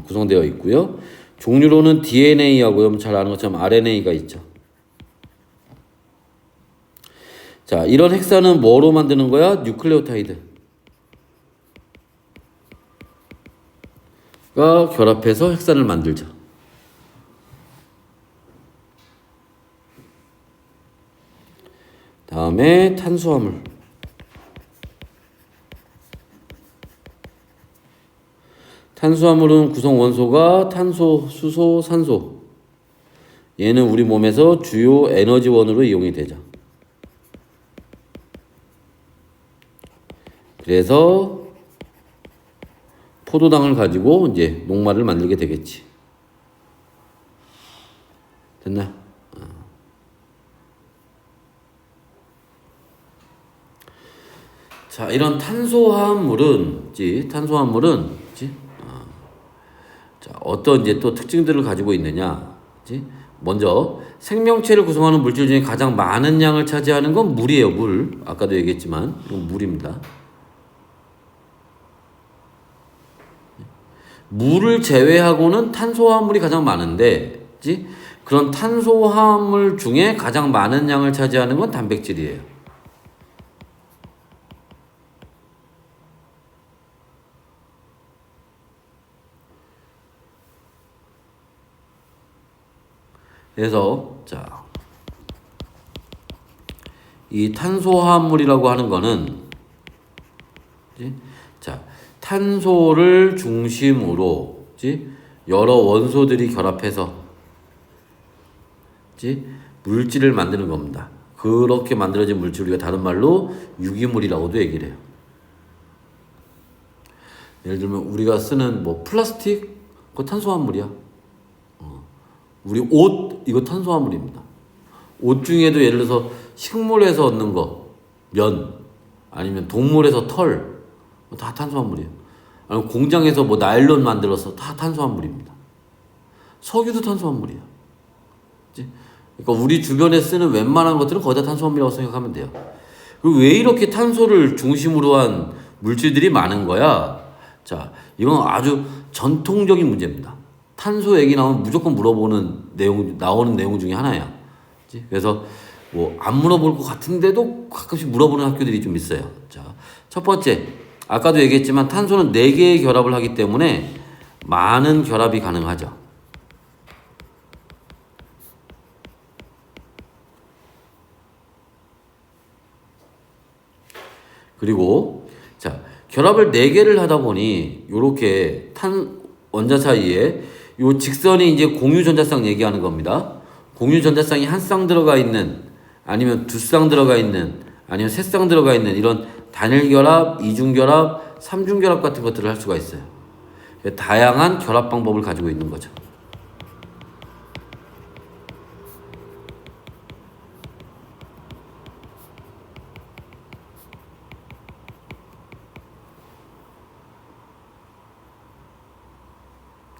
구성되어 있고요. 종류로는 DNA하고요. 잘 아는 것처럼 RNA가 있죠. 자, 이런 핵산은 뭐로 만드는 거야? 뉴클레오타이드가 결합해서 핵산을 만들죠. 다음에 탄수화물. 탄수화물은 구성 원소가 탄소, 수소, 산소. 얘는 우리 몸에서 주요 에너지원으로 이용이 되죠. 그래서 포도당을 가지고 이제 녹말을 만들게 되겠지. 됐나? 자, 이런 탄소화합물은 자, 어떤 이제 또 특징들을 가지고 있느냐? 먼저 생명체를 구성하는 물질 중에 가장 많은 양을 차지하는 건 물이에요. 물. 아까도 얘기했지만 이건 물입니다. 물을 제외하고는 탄소화합물이 가장 많은데, 그런 탄소화합물 중에 가장 많은 양을 차지하는 건 단백질이에요. 그래서 자, 이 탄소화합물이라고 하는 거는 자, 탄소를 중심으로 여러 원소들이 결합해서 물질을 만드는 겁니다. 그렇게 만들어진 물질을 우리가 다른 말로 유기물이라고도 얘기를 해요. 예를 들면 우리가 쓰는 뭐 플라스틱, 그거 탄소화합물이야. 우리 옷, 이거 탄소화물입니다. 옷 중에도 예를 들어서 식물에서 얻는 거, 면, 아니면 동물에서 털, 다 탄소화물이에요. 아니면 공장에서 뭐 나일론 만들어서 다 탄소화물입니다. 석유도 탄소화물이야. 그러니까 우리 주변에 쓰는 웬만한 것들은 거의 다 탄소화물이라고 생각하면 돼요. 그리고 왜 이렇게 탄소를 중심으로 한 물질들이 많은 거야? 자, 이건 아주 전통적인 문제입니다. 탄소 얘기 나오면 무조건 나오는 내용 중에 하나야. 그래서 뭐 안 물어볼 것 같은데도 가끔씩 물어보는 학교들이 좀 있어요. 자, 첫 번째, 아까도 얘기했지만 탄소는 4개의 결합을 하기 때문에 많은 결합이 가능하죠. 그리고 자, 결합을 4개를 하다 보니 요렇게 원자 사이에 요 직선이 이제 공유전자쌍 얘기하는 겁니다. 공유전자쌍이 한 쌍 들어가 있는, 아니면 2쌍 들어가 있는, 아니면 3쌍 들어가 있는 이런 단일결합, 이중결합, 삼중결합 같은 것들을 할 수가 있어요. 다양한 결합 방법을 가지고 있는 거죠.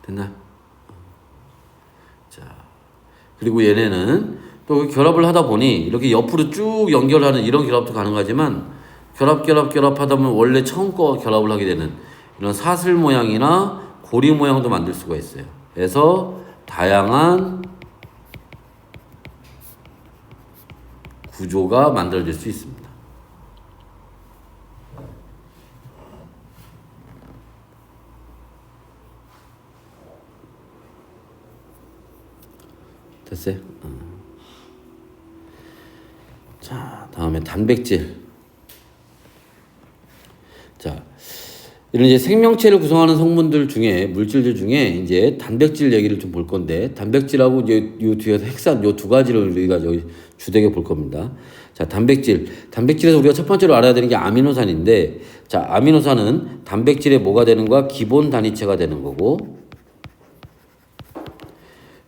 됐나? 자, 그리고 얘네는 또 결합을 하다 보니 이렇게 옆으로 쭉 연결하는 이런 결합도 가능하지만 결합하다 보면 원래 처음 거 결합을 하게 되는 이런 사슬 모양이나 고리 모양도 만들 수가 있어요. 그래서 다양한 구조가 만들어질 수 있습니다. 됐어요? 자, 다음에 단백질. 자, 이런 이제 생명체를 구성하는 성분들 중에 물질들 중에 이제 단백질 얘기를 좀 볼 건데 단백질하고 이제 요 뒤에서 핵산 요 두 가지를 우리가 저기 주되게 볼 겁니다. 자, 단백질에서 우리가 첫 번째로 알아야 되는 게 아미노산인데 자, 아미노산은 단백질의 뭐가 되는 거야? 기본 단위체가 되는 거고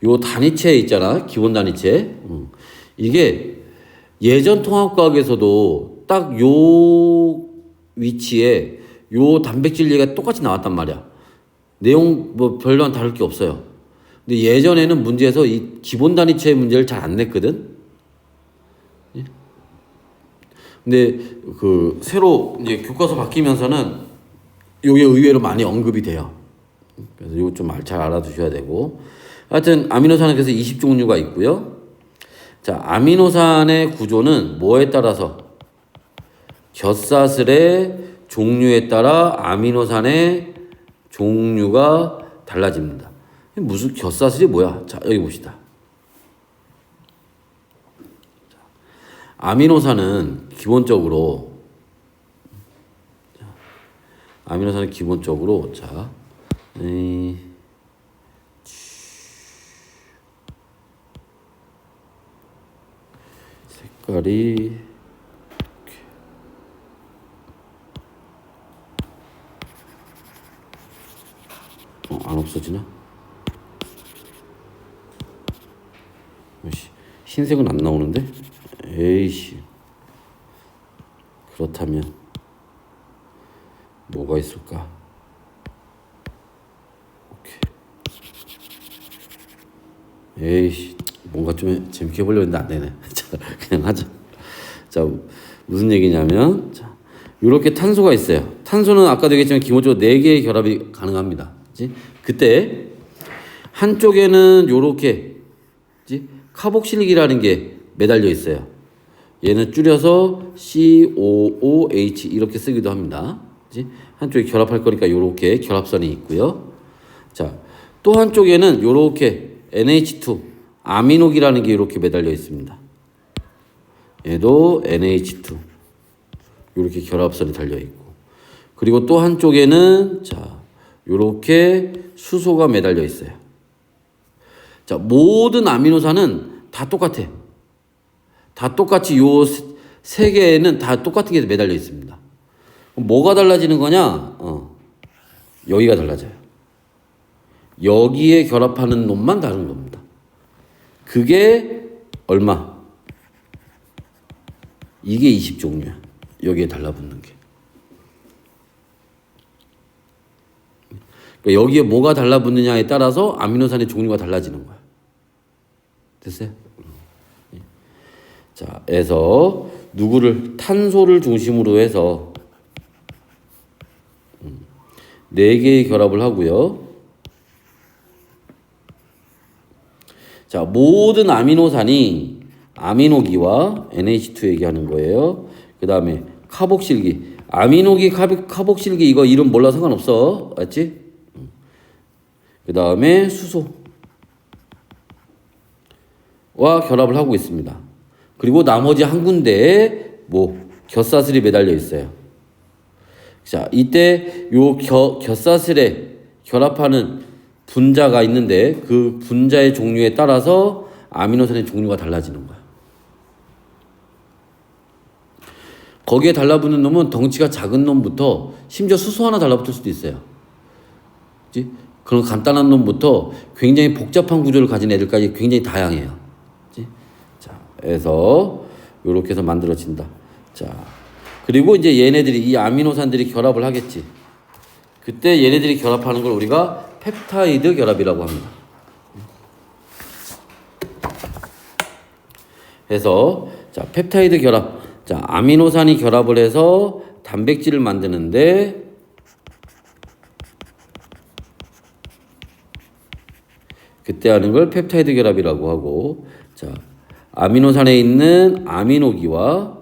요 단위체 있잖아. 기본 단위체. 이게 예전 통합과학에서도 딱 요 위치에 요 단백질 얘기가 똑같이 나왔단 말이야. 내용 뭐 별로 다를 게 없어요. 근데 예전에는 문제에서 이 기본 단위체의 문제를 잘 안 냈거든. 예? 근데 그 새로 이제 교과서 바뀌면서는 요게 의외로 많이 언급이 돼요. 그래서 요거 좀 잘 알아두셔야 되고. 하여튼 아미노산은 그래서 20종류가 있고요. 자, 아미노산의 구조는 뭐에 따라서 곁사슬의 종류에 따라 아미노산의 종류가 달라집니다. 무슨 곁사슬이 뭐야? 자, 여기 봅시다. 아미노산은 기본적으로 자, 색깔이 안 없어지나? 흰색은 안 나오는데? 에이씨. 그렇다면 뭐가 있을까? 오케이. 에이씨. 뭔가 좀 재밌게 보려고 했는데 안 되네. 자, 그냥 하자. 자, 무슨 얘기냐면, 자, 요렇게 탄소가 있어요. 탄소는 아까도 얘기했지만 기본적으로 4개의 결합이 가능합니다. 그치? 그때 한쪽에는 요렇게 카복실릭이라는 게 매달려 있어요. 얘는 줄여서 COOH 이렇게 쓰기도 합니다. 그치? 한쪽에 결합할 거니까 요렇게 결합선이 있고요. 자, 또 한쪽에는 요렇게 NH2 아미노기라는 게 이렇게 매달려 있습니다. 얘도 NH2 이렇게 결합선이 달려 있고 그리고 또 한쪽에는 자 이렇게 수소가 매달려 있어요. 자, 모든 아미노산은 다 똑같아. 다 똑같이 요 세 개에는 다 똑같은 게 매달려 있습니다. 그럼 뭐가 달라지는 거냐? 여기가 달라져요. 여기에 결합하는 놈만 다른 겁니다. 그게 얼마? 이게 20종류야. 여기에 달라붙는 게. 그러니까 여기에 뭐가 달라붙느냐에 따라서 아미노산의 종류가 달라지는 거야. 됐어요? 자, 해서 누구를 탄소를 중심으로 해서 4개의 결합을 하고요. 자, 모든 아미노산이 아미노기와 NH2 얘기하는 거예요. 그 다음에 카복실기. 아미노기, 카복실기 이거 이름 몰라 상관없어. 알지? 그 다음에 수소와 결합을 하고 있습니다. 그리고 나머지 한 군데에 곁사슬이 매달려 있어요. 자, 이때 요 곁사슬에 결합하는 분자가 있는데 그 분자의 종류에 따라서 아미노산의 종류가 달라지는 거야. 거기에 달라붙는 놈은 덩치가 작은 놈부터 심지어 수소 하나 달라붙을 수도 있어요. 그치? 그런 간단한 놈부터 굉장히 복잡한 구조를 가진 애들까지 굉장히 다양해요. 그치? 자, 해서 요렇게 해서 만들어진다. 자, 그리고 이제 얘네들이 이 아미노산들이 결합을 하겠지. 그때 얘네들이 결합하는 걸 우리가 펩타이드 결합이라고 합니다. 해서 자, 펩타이드 결합. 자, 아미노산이 결합을 해서 단백질을 만드는데 그때 하는 걸 펩타이드 결합이라고 하고 자, 아미노산에 있는 아미노기와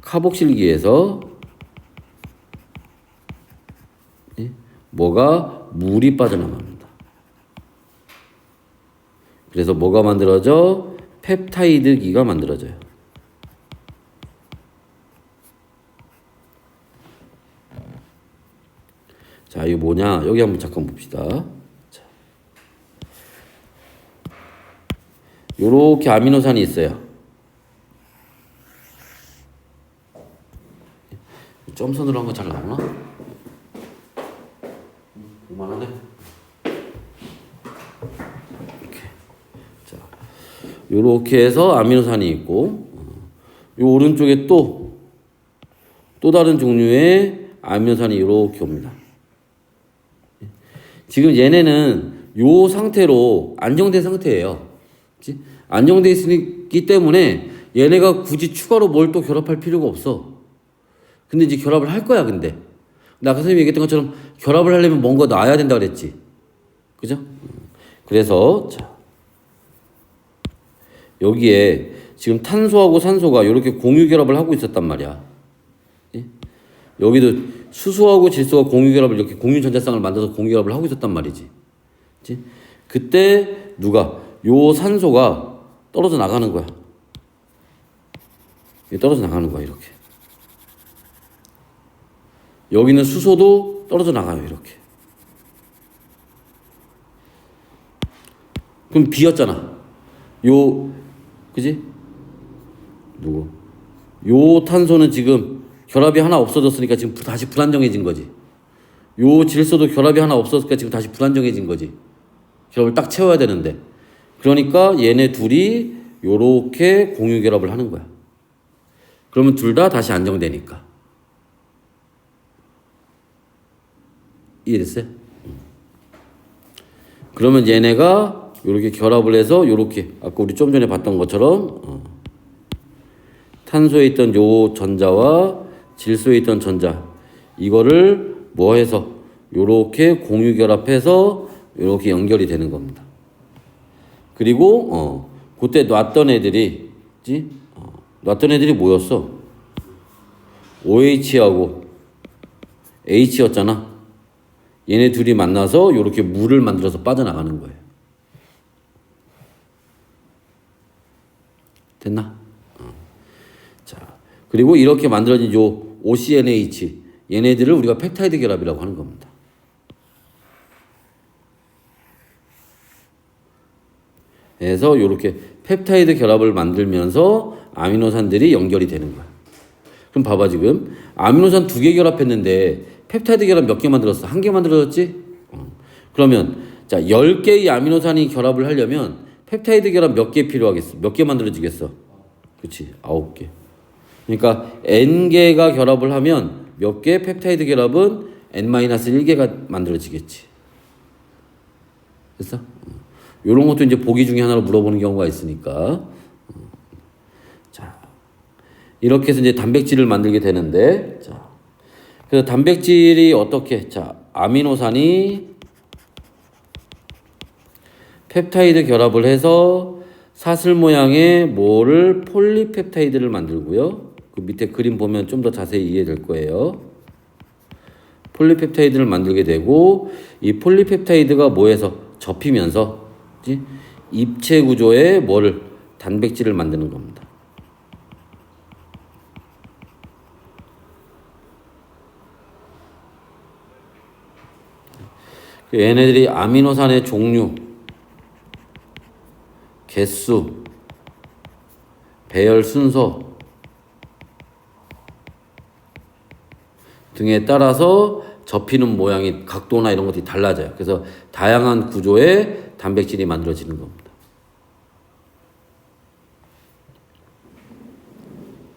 카복실기에서 뭐가 물이 빠져나갑니다. 그래서 뭐가 만들어져? 펩타이드기가 만들어져요. 이게 뭐냐? 여기 한번 잠깐 봅시다. 자, 요렇게 아미노산이 있어요. 점선으로 한 거 잘 나오나? 그만하네. 이렇게. 자, 요렇게 해서 아미노산이 있고, 요 오른쪽에 또 다른 종류의 아미노산이 이렇게 옵니다. 지금 얘네는 요 상태로 안정된 상태예요. 그치? 안정돼 있기 때문에 얘네가 굳이 추가로 뭘 또 결합할 필요가 없어. 근데 이제 결합을 할 거야, 근데. 아까 선생님이 얘기했던 것처럼 결합을 하려면 뭔가 놔야 된다 그랬지. 그죠? 그래서, 자. 여기에 지금 탄소하고 산소가 이렇게 공유 결합을 하고 있었단 말이야. 예? 여기도 수소하고 질소가 공유 결합을 이렇게 공유 전자쌍을 만들어서 공유 결합을 하고 있었단 말이지. 그치? 그때 누가 요 산소가 떨어져 나가는 거야. 떨어져 나가는 거야, 이렇게. 여기는 수소도 떨어져 나가요, 이렇게. 그럼 비었잖아. 그지? 누구? 요 탄소는 지금 결합이 하나 없어졌으니까 지금 다시 불안정해진 거지. 요 질소도 결합이 하나 없었으니까 지금 다시 불안정해진 거지. 결합을 딱 채워야 되는데. 그러니까 얘네 둘이 요렇게 공유 결합을 하는 거야. 그러면 둘 다 다시 안정되니까. 이해됐어요? 그러면 얘네가 요렇게 결합을 해서 요렇게 아까 우리 좀 전에 봤던 것처럼 탄소에 있던 요 전자와 질소에 있던 전자 이거를 뭐 해서 요렇게 공유 결합해서 요렇게 연결이 되는 겁니다. 그리고 그때 놨던 애들이 놨던 애들이 뭐였어? OH하고 H였잖아. 얘네 둘이 만나서 요렇게 물을 만들어서 빠져나가는 거예요. 됐나? 자, 그리고 이렇게 만들어진 요 OCNH 얘네들을 우리가 펩타이드 결합이라고 하는 겁니다. 그래서 요렇게 펩타이드 결합을 만들면서 아미노산들이 연결이 되는 거야. 그럼 봐봐 지금 아미노산 2개 결합했는데 펩타이드 결합 몇 개 만들었어? 1개 만들어졌지? 그러면 자 10개의 아미노산이 결합을 하려면 펩타이드 결합 몇 개 필요하겠어? 몇 개 만들어지겠어? 그렇지 9개. 그러니까 n개가 결합을 하면 몇 개? 펩타이드 결합은 n-1개가 만들어지겠지. 됐어? 요런 것도 이제 보기 중에 하나로 물어보는 경우가 있으니까. 자, 이렇게 해서 이제 단백질을 만들게 되는데, 자, 그래서 단백질이 어떻게, 자, 아미노산이 펩타이드 결합을 해서 사슬 모양의 뭐를 폴리펩타이드를 만들고요. 그 밑에 그림 보면 좀 더 자세히 이해될 거예요. 폴리펩타이드를 만들게 되고, 이 폴리펩타이드가 뭐해서 접히면서, 입체 구조의 뭐를 단백질을 만드는 겁니다. 얘네들이 아미노산의 종류, 개수, 배열 순서 등에 따라서 접히는 모양이 각도나 이런 것들이 달라져요. 그래서 다양한 구조의 단백질이 만들어지는 겁니다.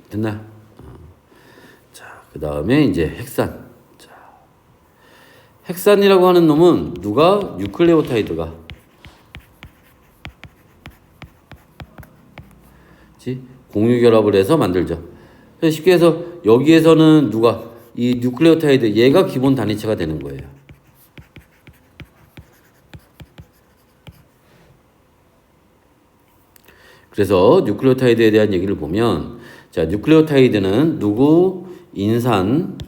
됐나? 자, 그 다음에 이제 핵산. 자, 핵산이라고 하는 놈은 누가? 뉴클레오타이드가. 공유 결합을 해서 만들죠. 쉽게 해서 여기에서는 누가? 이 뉴클레오타이드 얘가 기본 단위체가 되는 거예요. 그래서 뉴클레오타이드에 대한 얘기를 보면 자, 뉴클레오타이드는 누구? 인산,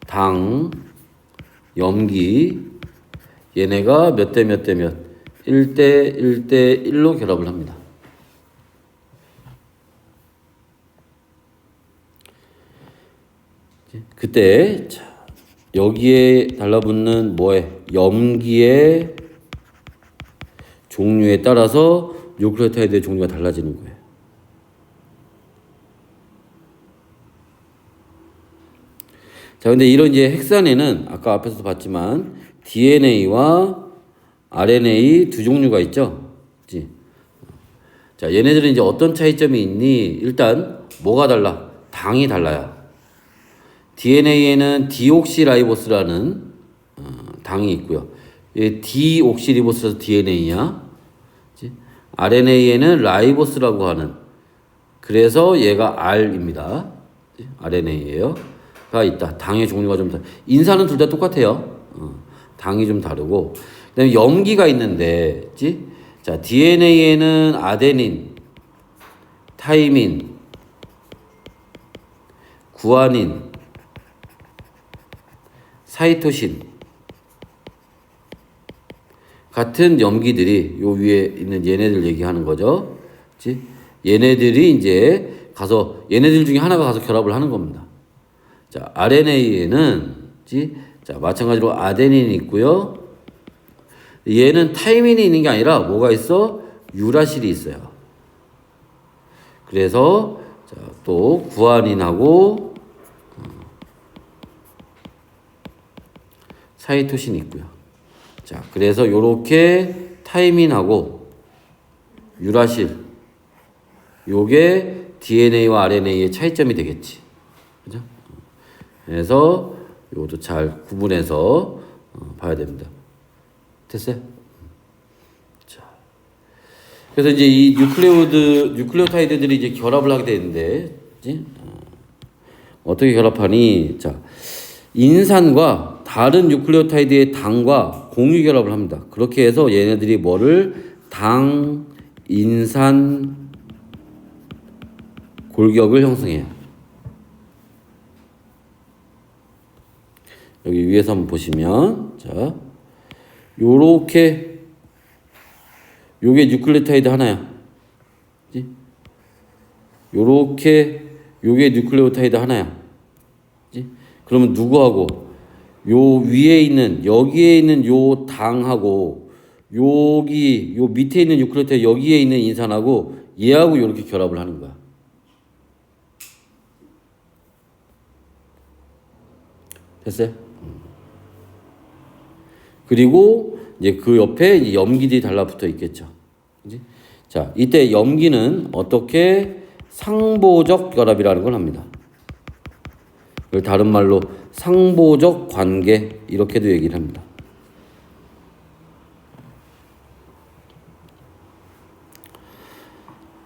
당, 염기 얘네가 몇 대 몇 대 몇 1대 1대 1로 결합을 합니다. 그때 자, 여기에 달라붙는 뭐에 염기의 종류에 따라서 뉴클레오타이드의 종류가 달라지는 거예요. 자, 근데 이런 이제 헥산에는 아까 앞에서도 봤지만 DNA와 RNA 두 종류가 있죠. 그치? 자, 얘네들은 이제 어떤 차이점이 있니? 일단 뭐가 달라? 당이 달라요. DNA에는 디옥시라이보스라는 당이 있고요. 디옥시리보스라서 DNA야. RNA에는 라이보스라고 하는, 그래서 얘가 R입니다. RNA예요. 가 있다. 당의 종류가 좀 다르. 인산은 둘 다 똑같아요. 당이 좀 다르고. 그다음에 염기가 있는데, 그치? 자, DNA에는 아데닌, 타이민, 구아닌, 사이토신 같은 염기들이 요 위에 있는 얘네들 얘기하는 거죠. 그치? 얘네들이 이제 가서 얘네들 중에 하나가 가서 결합을 하는 겁니다. 자, RNA에는 자, 마찬가지로 아데닌이 있고요. 얘는 타이민이 있는 게 아니라 뭐가 있어? 유라실이 있어요. 그래서 자, 또 구아닌하고 사이토신이 있고요. 자, 그래서 요렇게 타이민하고 유라실 요게 DNA와 RNA의 차이점이 되겠지. 그죠? 그래서 이것도 잘 구분해서 봐야 됩니다. 됐어요? 자, 그래서 이제 이 뉴클레오타이드들이 이제 결합을 하게 되는데, 어떻게 결합하니? 자, 인산과 다른 뉴클레오타이드의 당과 공유 결합을 합니다. 그렇게 해서 얘네들이 뭐를 당, 인산 골격을 형성해요. 여기 위에서 한번 보시면, 자, 요렇게, 요게 뉴클레오타이드 하나야. 그치? 요렇게, 요게 뉴클레오타이드 하나야. 그치? 그러면 누구하고, 요 위에 있는, 여기에 있는 요 당하고, 여기, 요 밑에 있는 뉴클레오타이드, 여기에 있는 인산하고, 얘하고 요렇게 결합을 하는 거야. 됐어요? 그리고 이제 그 옆에 이제 염기들이 달라붙어 있겠죠. 그치? 자, 이때 염기는 어떻게 상보적 결합이라는 걸 합니다. 그걸 다른 말로 상보적 관계 이렇게도 얘기를 합니다.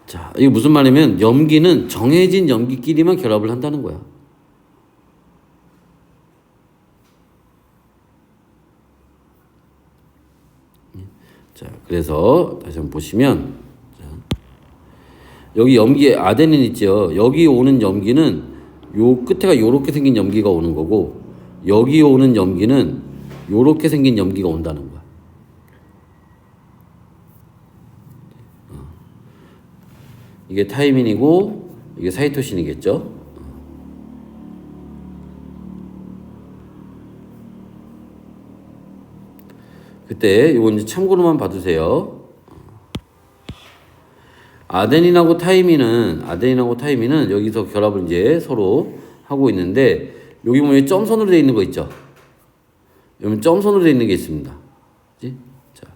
자, 이게 무슨 말이냐면 염기는 정해진 염기끼리만 결합을 한다는 거야. 자, 그래서 다시 한번 보시면, 자, 여기 염기 아데닌 있죠. 여기 오는 염기는 요 끝에가 요렇게 생긴 염기가 오는 거고, 여기 오는 염기는 요렇게 생긴 염기가 온다는 거야. 이게 타이민이고 이게 사이토신이겠죠. 그때 이거 이제 참고로만 봐두세요. 아데닌하고 타이민은 여기서 결합을 이제 서로 하고 있는데, 여기 보면 점선으로 되어 있는 거 있죠. 여기 점선으로 되어 있는 게 있습니다. 그치? 자,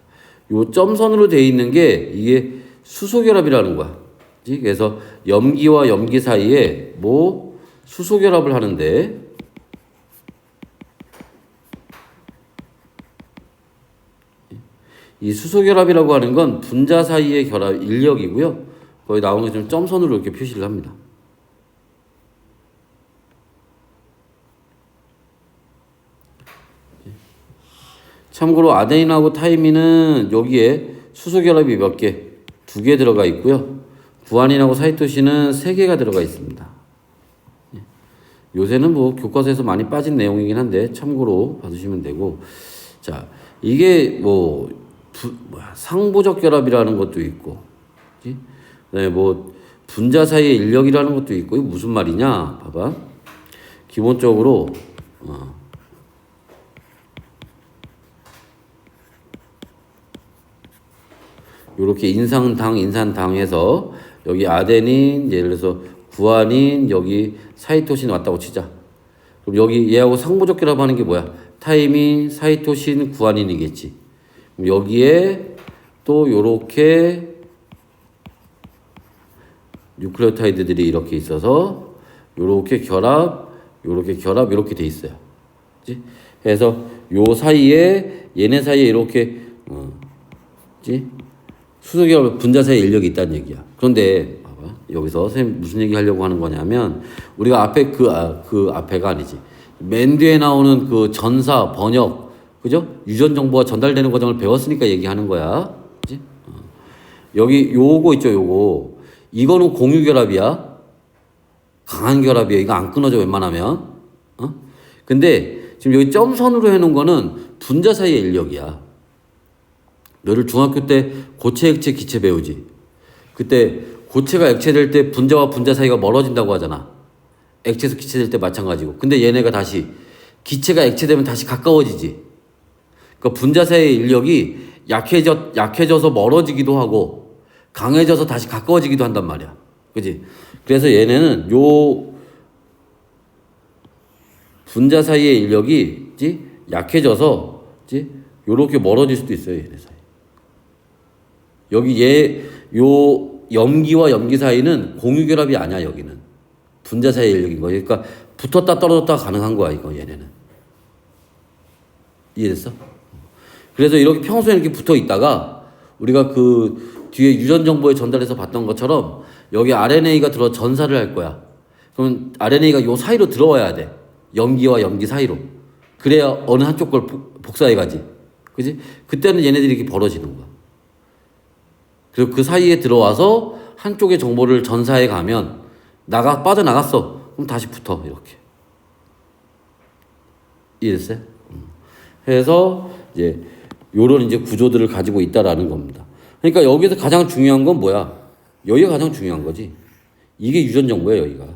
요 점선으로 되어 있는 게 이게 수소결합이라는 거야. 그치? 그래서 염기와 염기 사이에 뭐 수소결합을 하는데, 이 수소결합이라고 하는 건 분자 사이의 결합 인력이고요. 거기 나오는 게 좀 점선으로 이렇게 표시를 합니다. 참고로 아데닌하고 타이민은 여기에 수소결합이 몇 개? 2개 들어가 있고요. 구아닌하고 사이토신은 3개가 들어가 있습니다. 요새는 뭐 교과서에서 많이 빠진 내용이긴 한데 참고로 봐주시면 되고, 자, 이게 뭐 상보적 결합이라는 것도 있고, 그다음에 뭐 분자 사이의 인력이라는 것도 있고, 이거 무슨 말이냐? 봐봐. 기본적으로 요렇게 인산당 해서 여기 아데닌 예를 들어서 구아닌 여기 사이토신 왔다고 치자. 그럼 여기 얘하고 상부적 결합하는 게 뭐야? 타이민, 사이토신, 구아닌이겠지. 그럼 여기에 또 요렇게 뉴클레오타이드들이 이렇게 있어서 요렇게 결합, 요렇게 돼 있어요. 그치? 그래서 요 사이에 얘네 사이에 이렇게 그치? 수소결합 분자 사이에 인력이 있다는 얘기야. 그런데 봐봐. 여기서 선생님 무슨 얘기 하려고 하는 거냐면 우리가 앞에 그 앞에가 아니지. 맨 뒤에 나오는 그 전사, 번역, 그죠? 유전 정보가 전달되는 과정을 배웠으니까 얘기하는 거야. 그치? 여기 요거 있죠, 요거. 이거는 공유 결합이야. 강한 결합이야. 이거 안 끊어져 웬만하면. 근데 지금 여기 점선으로 해놓은 거는 분자 사이의 인력이야. 너를 중학교 때 고체, 액체, 기체 배우지. 그때 고체가 액체 될 때 분자와 분자 사이가 멀어진다고 하잖아. 액체에서 기체 될 때 마찬가지고. 근데 얘네가 다시 기체가 액체 되면 다시 가까워지지. 그러니까 분자 사이의 인력이 약해져서 멀어지기도 하고 강해져서 다시 가까워지기도 한단 말이야. 그지? 그래서 얘네는 요 분자 사이의 인력이 약해져서 요렇게 멀어질 수도 있어요. 얘네 사이. 여기 요 염기와 염기 사이는 공유 결합이 아니야. 여기는 분자 사이의 인력인 거야. 그러니까 붙었다 떨어졌다 가능한 거야. 이거 얘네는. 이해됐어? 그래서 이렇게 평소에 이렇게 붙어 있다가 우리가 그 뒤에 유전 정보에 전달해서 봤던 것처럼 여기 RNA가 들어 전사를 할 거야. 그럼 RNA가 요 사이로 들어와야 돼. 염기와 염기 사이로. 그래야 어느 한쪽 걸 복사해 가지. 그지? 그때는 얘네들이 이렇게 벌어지는 거야. 그리고 그 사이에 들어와서 한쪽의 정보를 전사해 가면 빠져나갔어. 그럼 다시 붙어. 이렇게. 이해됐어요? 해서 이제 요런 이제 구조들을 가지고 있다라는 겁니다. 그러니까 여기서 가장 중요한 건 뭐야? 여기가 가장 중요한 거지. 이게 유전 정보예요, 여기가.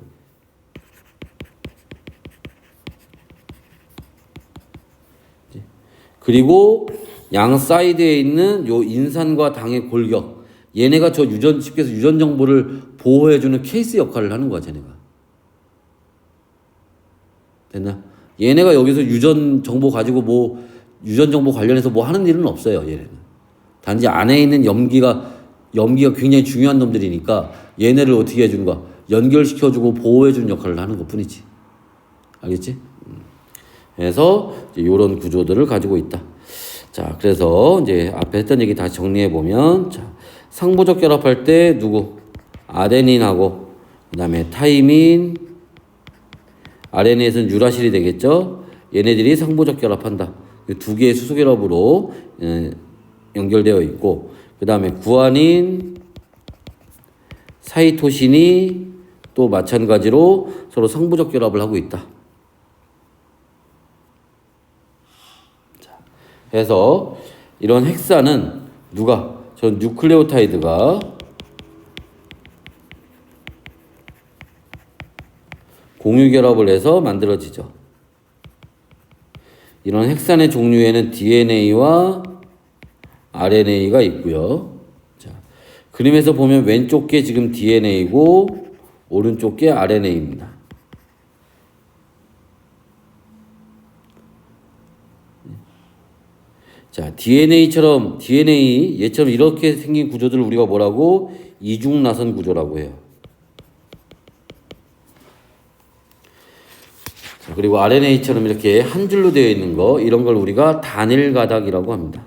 그리고 양 사이드에 있는 요 인산과 당의 골격. 얘네가 쉽게 해서 유전 정보를 보호해주는 케이스 역할을 하는 거야, 쟤네가. 됐나? 얘네가 여기서 유전 정보 가지고 유전 정보 관련해서 하는 일은 없어요, 얘네는. 단지 안에 있는 염기가 굉장히 중요한 놈들이니까 얘네를 어떻게 해주는 거야? 연결시켜주고 보호해주는 역할을 하는 것 뿐이지. 알겠지? 그래서 이런 구조들을 가지고 있다. 자, 그래서 이제 앞에 했던 얘기 다시 정리해 보면, 자, 상부적 결합할 때 누구? 아데닌하고 그다음에 타이민, RNA에서는 유라실이 되겠죠. 얘네들이 상부적 결합한다. 두 개의 수소 결합으로 연결되어 있고, 그다음에 구아닌, 사이토신이 또 마찬가지로 서로 상부적 결합을 하고 있다. 그래서 이런 헥사는 저 뉴클레오타이드가 공유 결합을 해서 만들어지죠. 이런 헥산의 종류에는 DNA와 RNA가 있고요. 자, 그림에서 보면 왼쪽 게 지금 DNA고 오른쪽 게 RNA입니다. 자, 얘처럼 이렇게 생긴 구조들을 우리가 뭐라고? 이중나선 구조라고 해요. 자, 그리고 RNA처럼 이렇게 한 줄로 되어 있는 거, 이런 걸 우리가 단일 가닥이라고 합니다.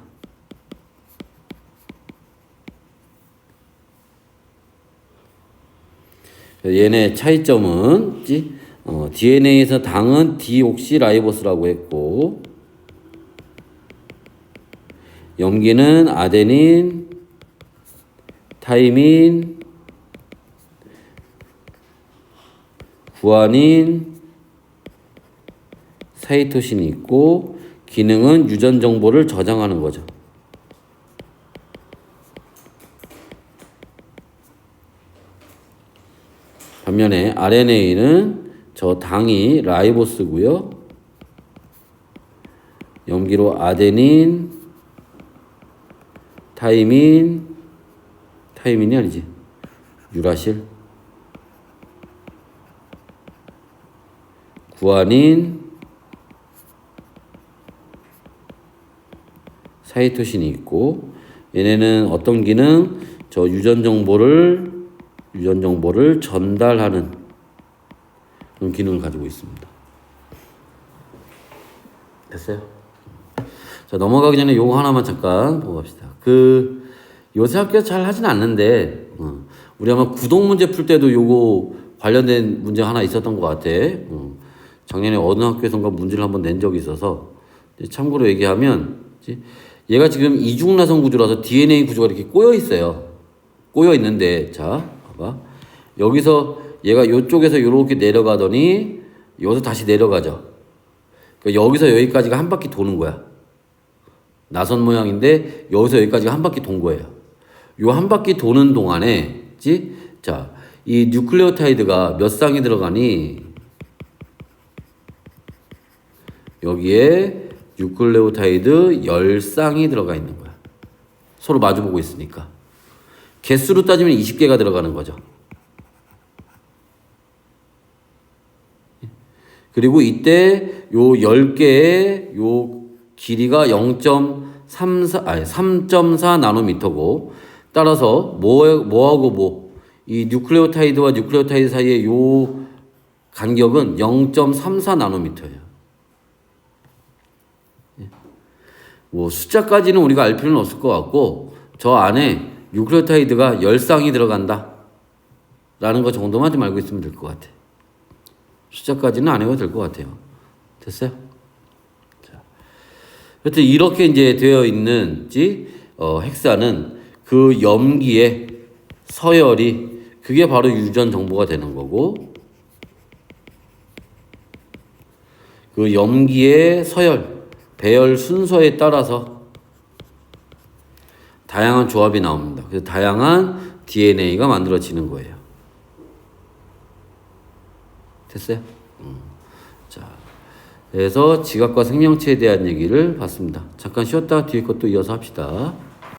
얘네 차이점은 DNA에서 당은 디옥시라이보스라고 했고, 염기는 아데닌, 타이민, 구아닌, 사이토신이 있고, 기능은 유전 정보를 저장하는 거죠. 반면에 RNA는 저 당이 라이보스고요. 염기로 아데닌, 타이민이 아니지. 유라실, 구아닌, 사이토신이 있고, 얘네는 어떤 기능? 저 유전 정보를 전달하는 그런 기능을 가지고 있습니다. 됐어요? 자, 넘어가기 전에 요거 하나만 잠깐 보고 갑시다. 요새 학교에서 잘 하진 않는데, 우리 아마 구독 문제 풀 때도 요거 관련된 문제 하나 있었던 것 같아. 작년에 어느 학교에선가 문제를 한번 낸 적이 있어서, 참고로 얘기하면, 얘가 지금 이중나선 구조라서 DNA 구조가 이렇게 꼬여 있어요. 꼬여 있는데, 자, 봐봐. 여기서 얘가 요쪽에서 이렇게 내려가더니, 여기서 다시 내려가죠. 그러니까 여기서 여기까지가 한 바퀴 도는 거야. 나선 모양인데, 여기서 여기까지가 한 바퀴 돈 거예요. 요 한 바퀴 도는 동안에, 자, 이 뉴클레오타이드가 몇 쌍이 들어가니? 여기에 뉴클레오타이드 10쌍이 들어가 있는 거야. 서로 마주보고 있으니까. 개수로 따지면 20개가 들어가는 거죠. 그리고 이때 요 10개의 요 길이가 3.4 나노미터고, 따라서 이 뉴클레오타이드와 뉴클레오타이드 사이의 요 간격은 0.34 나노미터예요. 뭐 숫자까지는 우리가 알 필요는 없을 것 같고, 저 안에 뉴클레오타이드가 10쌍이 들어간다 라는 거 정도만 좀 알고 있으면 될 것 같아. 숫자까지는 안 해도 될 것 같아요. 됐어요? 자, 여튼 이렇게 이제 되어 있는 헥사는 그 염기의 서열이, 그게 바로 유전 정보가 되는 거고, 그 염기의 서열, 배열 순서에 따라서 다양한 조합이 나옵니다. 그래서 다양한 DNA가 만들어지는 거예요. 됐어요? 자, 그래서 지각과 생명체에 대한 얘기를 봤습니다. 잠깐 쉬었다가 뒤에 것도 이어서 합시다.